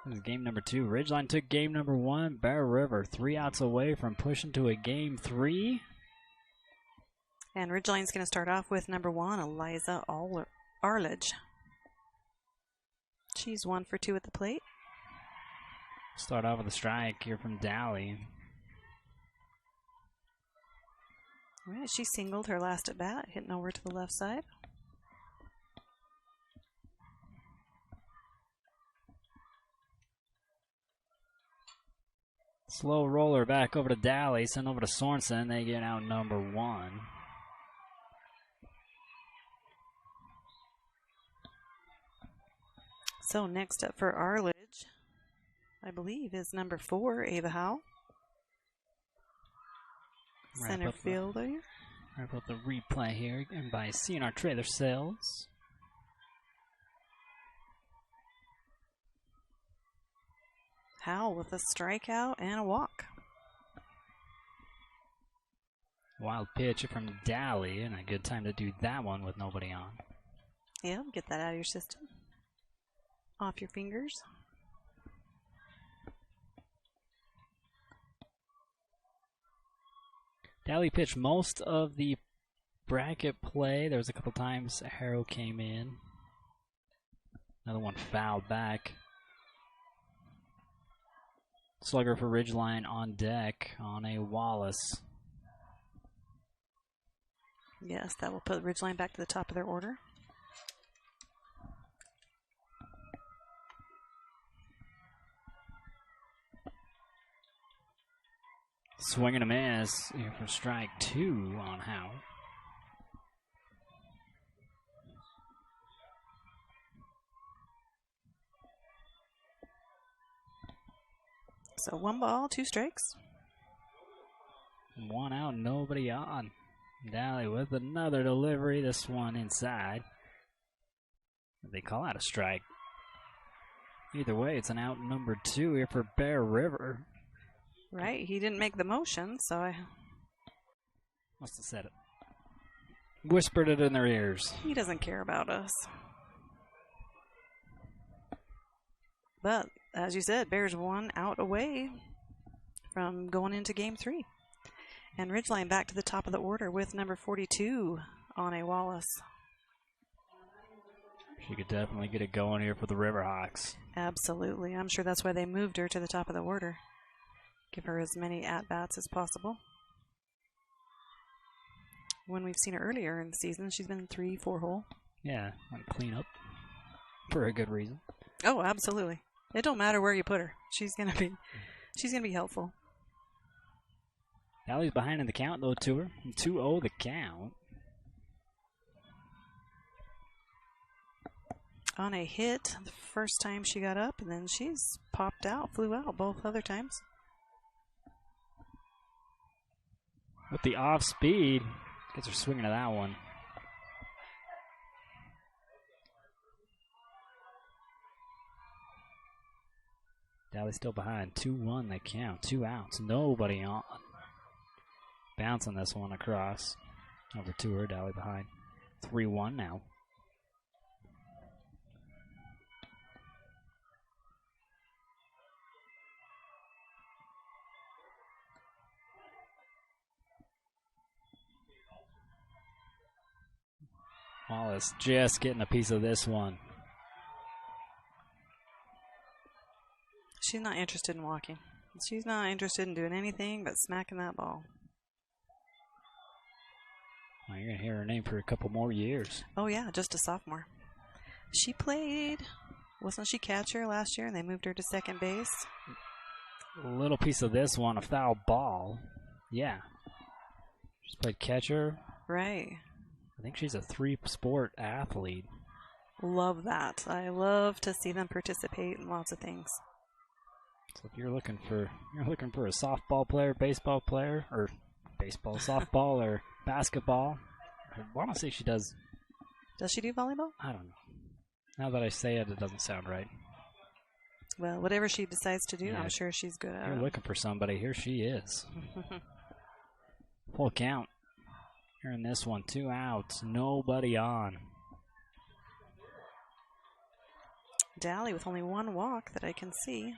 This is game number 2. Ridgeline took game number 1. Bear River 3 outs away from pushing to a game 3. And Ridgeline's going to start off with number 1, Eliza Arledge. She's 1 for 2 at the plate. Start off with a strike here from Dally. All right, she singled her last at bat, hitting over to the left side. Slow roller back over to Dally, sent over to Sorensen. They get out number 1. So next up for Arledge, I believe, is number 4, Ava Howe. Center fielder. Wrap up the replay here and by seeing our trailer sales. Howell with a strikeout and a walk. Wild pitch from Daly, and a good time to do that one with nobody on. Yeah, get that out of your system. Off your fingers. Daly pitched most of the bracket play. There was a couple times Harrow came in. Another one fouled back. Slugger for Ridgeline on deck on a Wallace. Yes, that will put Ridgeline back to the top of their order. Swing and a miss here for strike 2 on Howe. So 1 ball, 2 strikes. 1 out, nobody on. Daly with another delivery, this one inside. They call out a strike. Either way, it's an out number 2 here for Bear River. Right, he didn't make the motion, so I must have said it. Whispered it in their ears. He doesn't care about us. But, as you said, Bears 1 out away from going into Game 3. And Ridgeline back to the top of the order with number 42 on a Wallace. She could definitely get it going here for the Riverhawks. Absolutely. I'm sure that's why they moved her to the top of the order. Give her as many at-bats as possible. When we've seen her earlier in the season, she's been 3-4 hole. Yeah, and clean up for a good reason. Oh, absolutely. It don't matter where you put her. She's gonna be helpful. Daly's behind in the count though to her. 2-0 the count. On a hit the first time she got up, and then she's popped out, flew out both other times. With the off speed, gets her swinging to that one. Daly still behind. 2-1 they count. 2 outs. Nobody on. Bouncing this one across. Over to her. Daly behind. 3-1 now. Wallace just getting a piece of this one. She's not interested in walking. She's not interested in doing anything but smacking that ball. Well, you're going to hear her name for a couple more years. Oh, yeah, just a sophomore. She played, wasn't she catcher last year, and they moved her to second base? A little piece of this one, a foul ball. Yeah. She's played catcher. Right. I think she's a 3-sport athlete. Love that. I love to see them participate in lots of things. So if you're looking for a softball player, baseball player, or baseball, softball, or basketball, I want to say she does. Does she do volleyball? I don't know. Now that I say it, it doesn't sound right. Well, whatever she decides to do, Yeah. I'm sure she's good at You're it. looking for somebody. Here she is. Full count. Here in this one, 2 outs, nobody on. Daly with only 1 walk that I can see.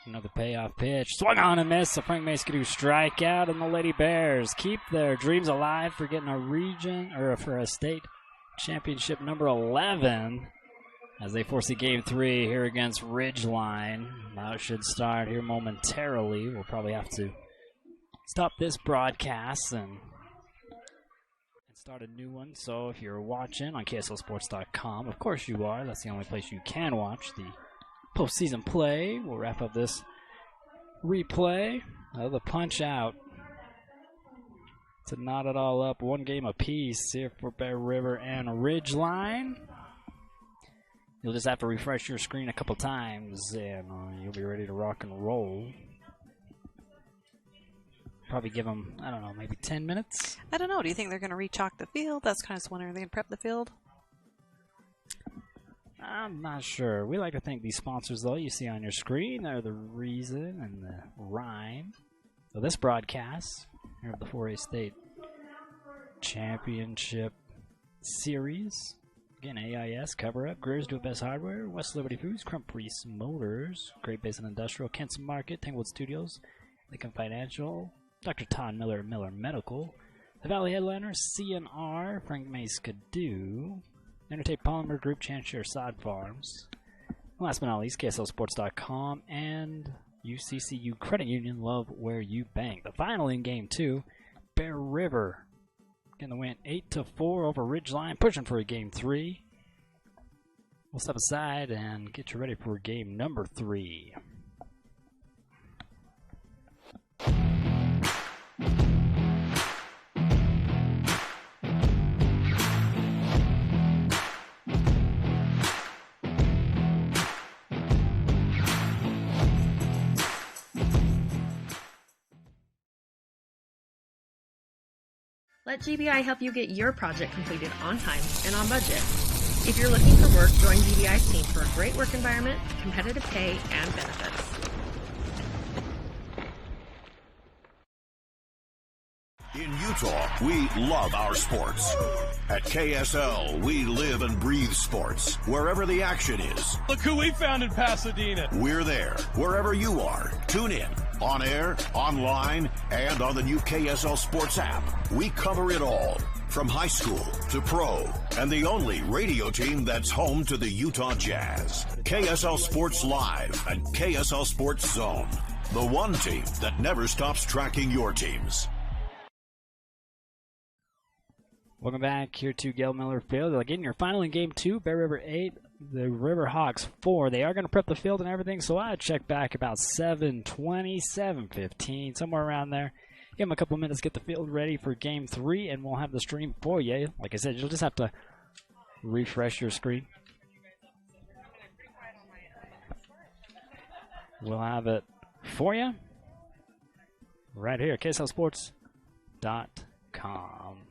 Another payoff pitch. Swung on and missed. A Frank Maskadoo strikeout, and the Lady Bears keep their dreams alive for getting a region or for a state championship number 11 as they foresee Game 3 here against Ridgeline. Now it should start here momentarily. We'll probably have to stop this broadcast and start a new one. So if you're watching on KSLSports.com, of course you are. That's the only place you can watch the postseason play. We'll wrap up this replay of the punch out to knot it all up. 1 game apiece here for Bear River and Ridgeline. You'll just have to refresh your screen a couple times and you'll be ready to rock and roll. Probably give them, I don't know, maybe 10 minutes. I don't know. Do you think they're going to re-chalk the field? That's kind of wondering. Are they going to prep the field? I'm not sure. We like to thank these sponsors, though, you see on your screen. They're the reason and the rhyme. So this broadcast here at the 4A State Championship Series. Again, AIS, Cover Up, Greer's Do It Best Hardware, West Liberty Foods, Crump Reese Motors, Great Basin Industrial, Kent's Market, Tanglewood Studios, Lincoln Financial, Dr. Todd Miller, Miller Medical, The Valley Headliner, CNR, Frank May Skidoo, Intertape Polymer Group, Chanshire Sod Farms, and last but not least, KSLSports.com, and UCCU Credit Union, love where you bank. The final in Game 2, Bear River getting the win 8-4 over Ridgeline, pushing for a Game 3. We'll step aside and get you ready for game number 3. Let GBI help you get your project completed on time and on budget. If you're looking for work, join GBI's team for a great work environment, competitive pay, and benefits. In Utah, we love our sports. At KSL, we live and breathe sports. Wherever the action is. Look who we found in Pasadena. We're there. Wherever you are. Tune in. On air, online, and on the new KSL Sports app. We cover it all. From high school to pro. And the only radio team that's home to the Utah Jazz. KSL Sports Live and KSL Sports Zone. The one team that never stops tracking your teams. Welcome back here to Gail Miller Field. Again, your final in Game 2, Bear River 8, the Riverhawks 4. They are going to prep the field and everything, so I'd check back about 7:20, 7:15, somewhere around there. Give them a couple minutes, get the field ready for Game 3, and we'll have the stream for you. Like I said, you'll just have to refresh your screen. We'll have it for you right here, KSLSports.com.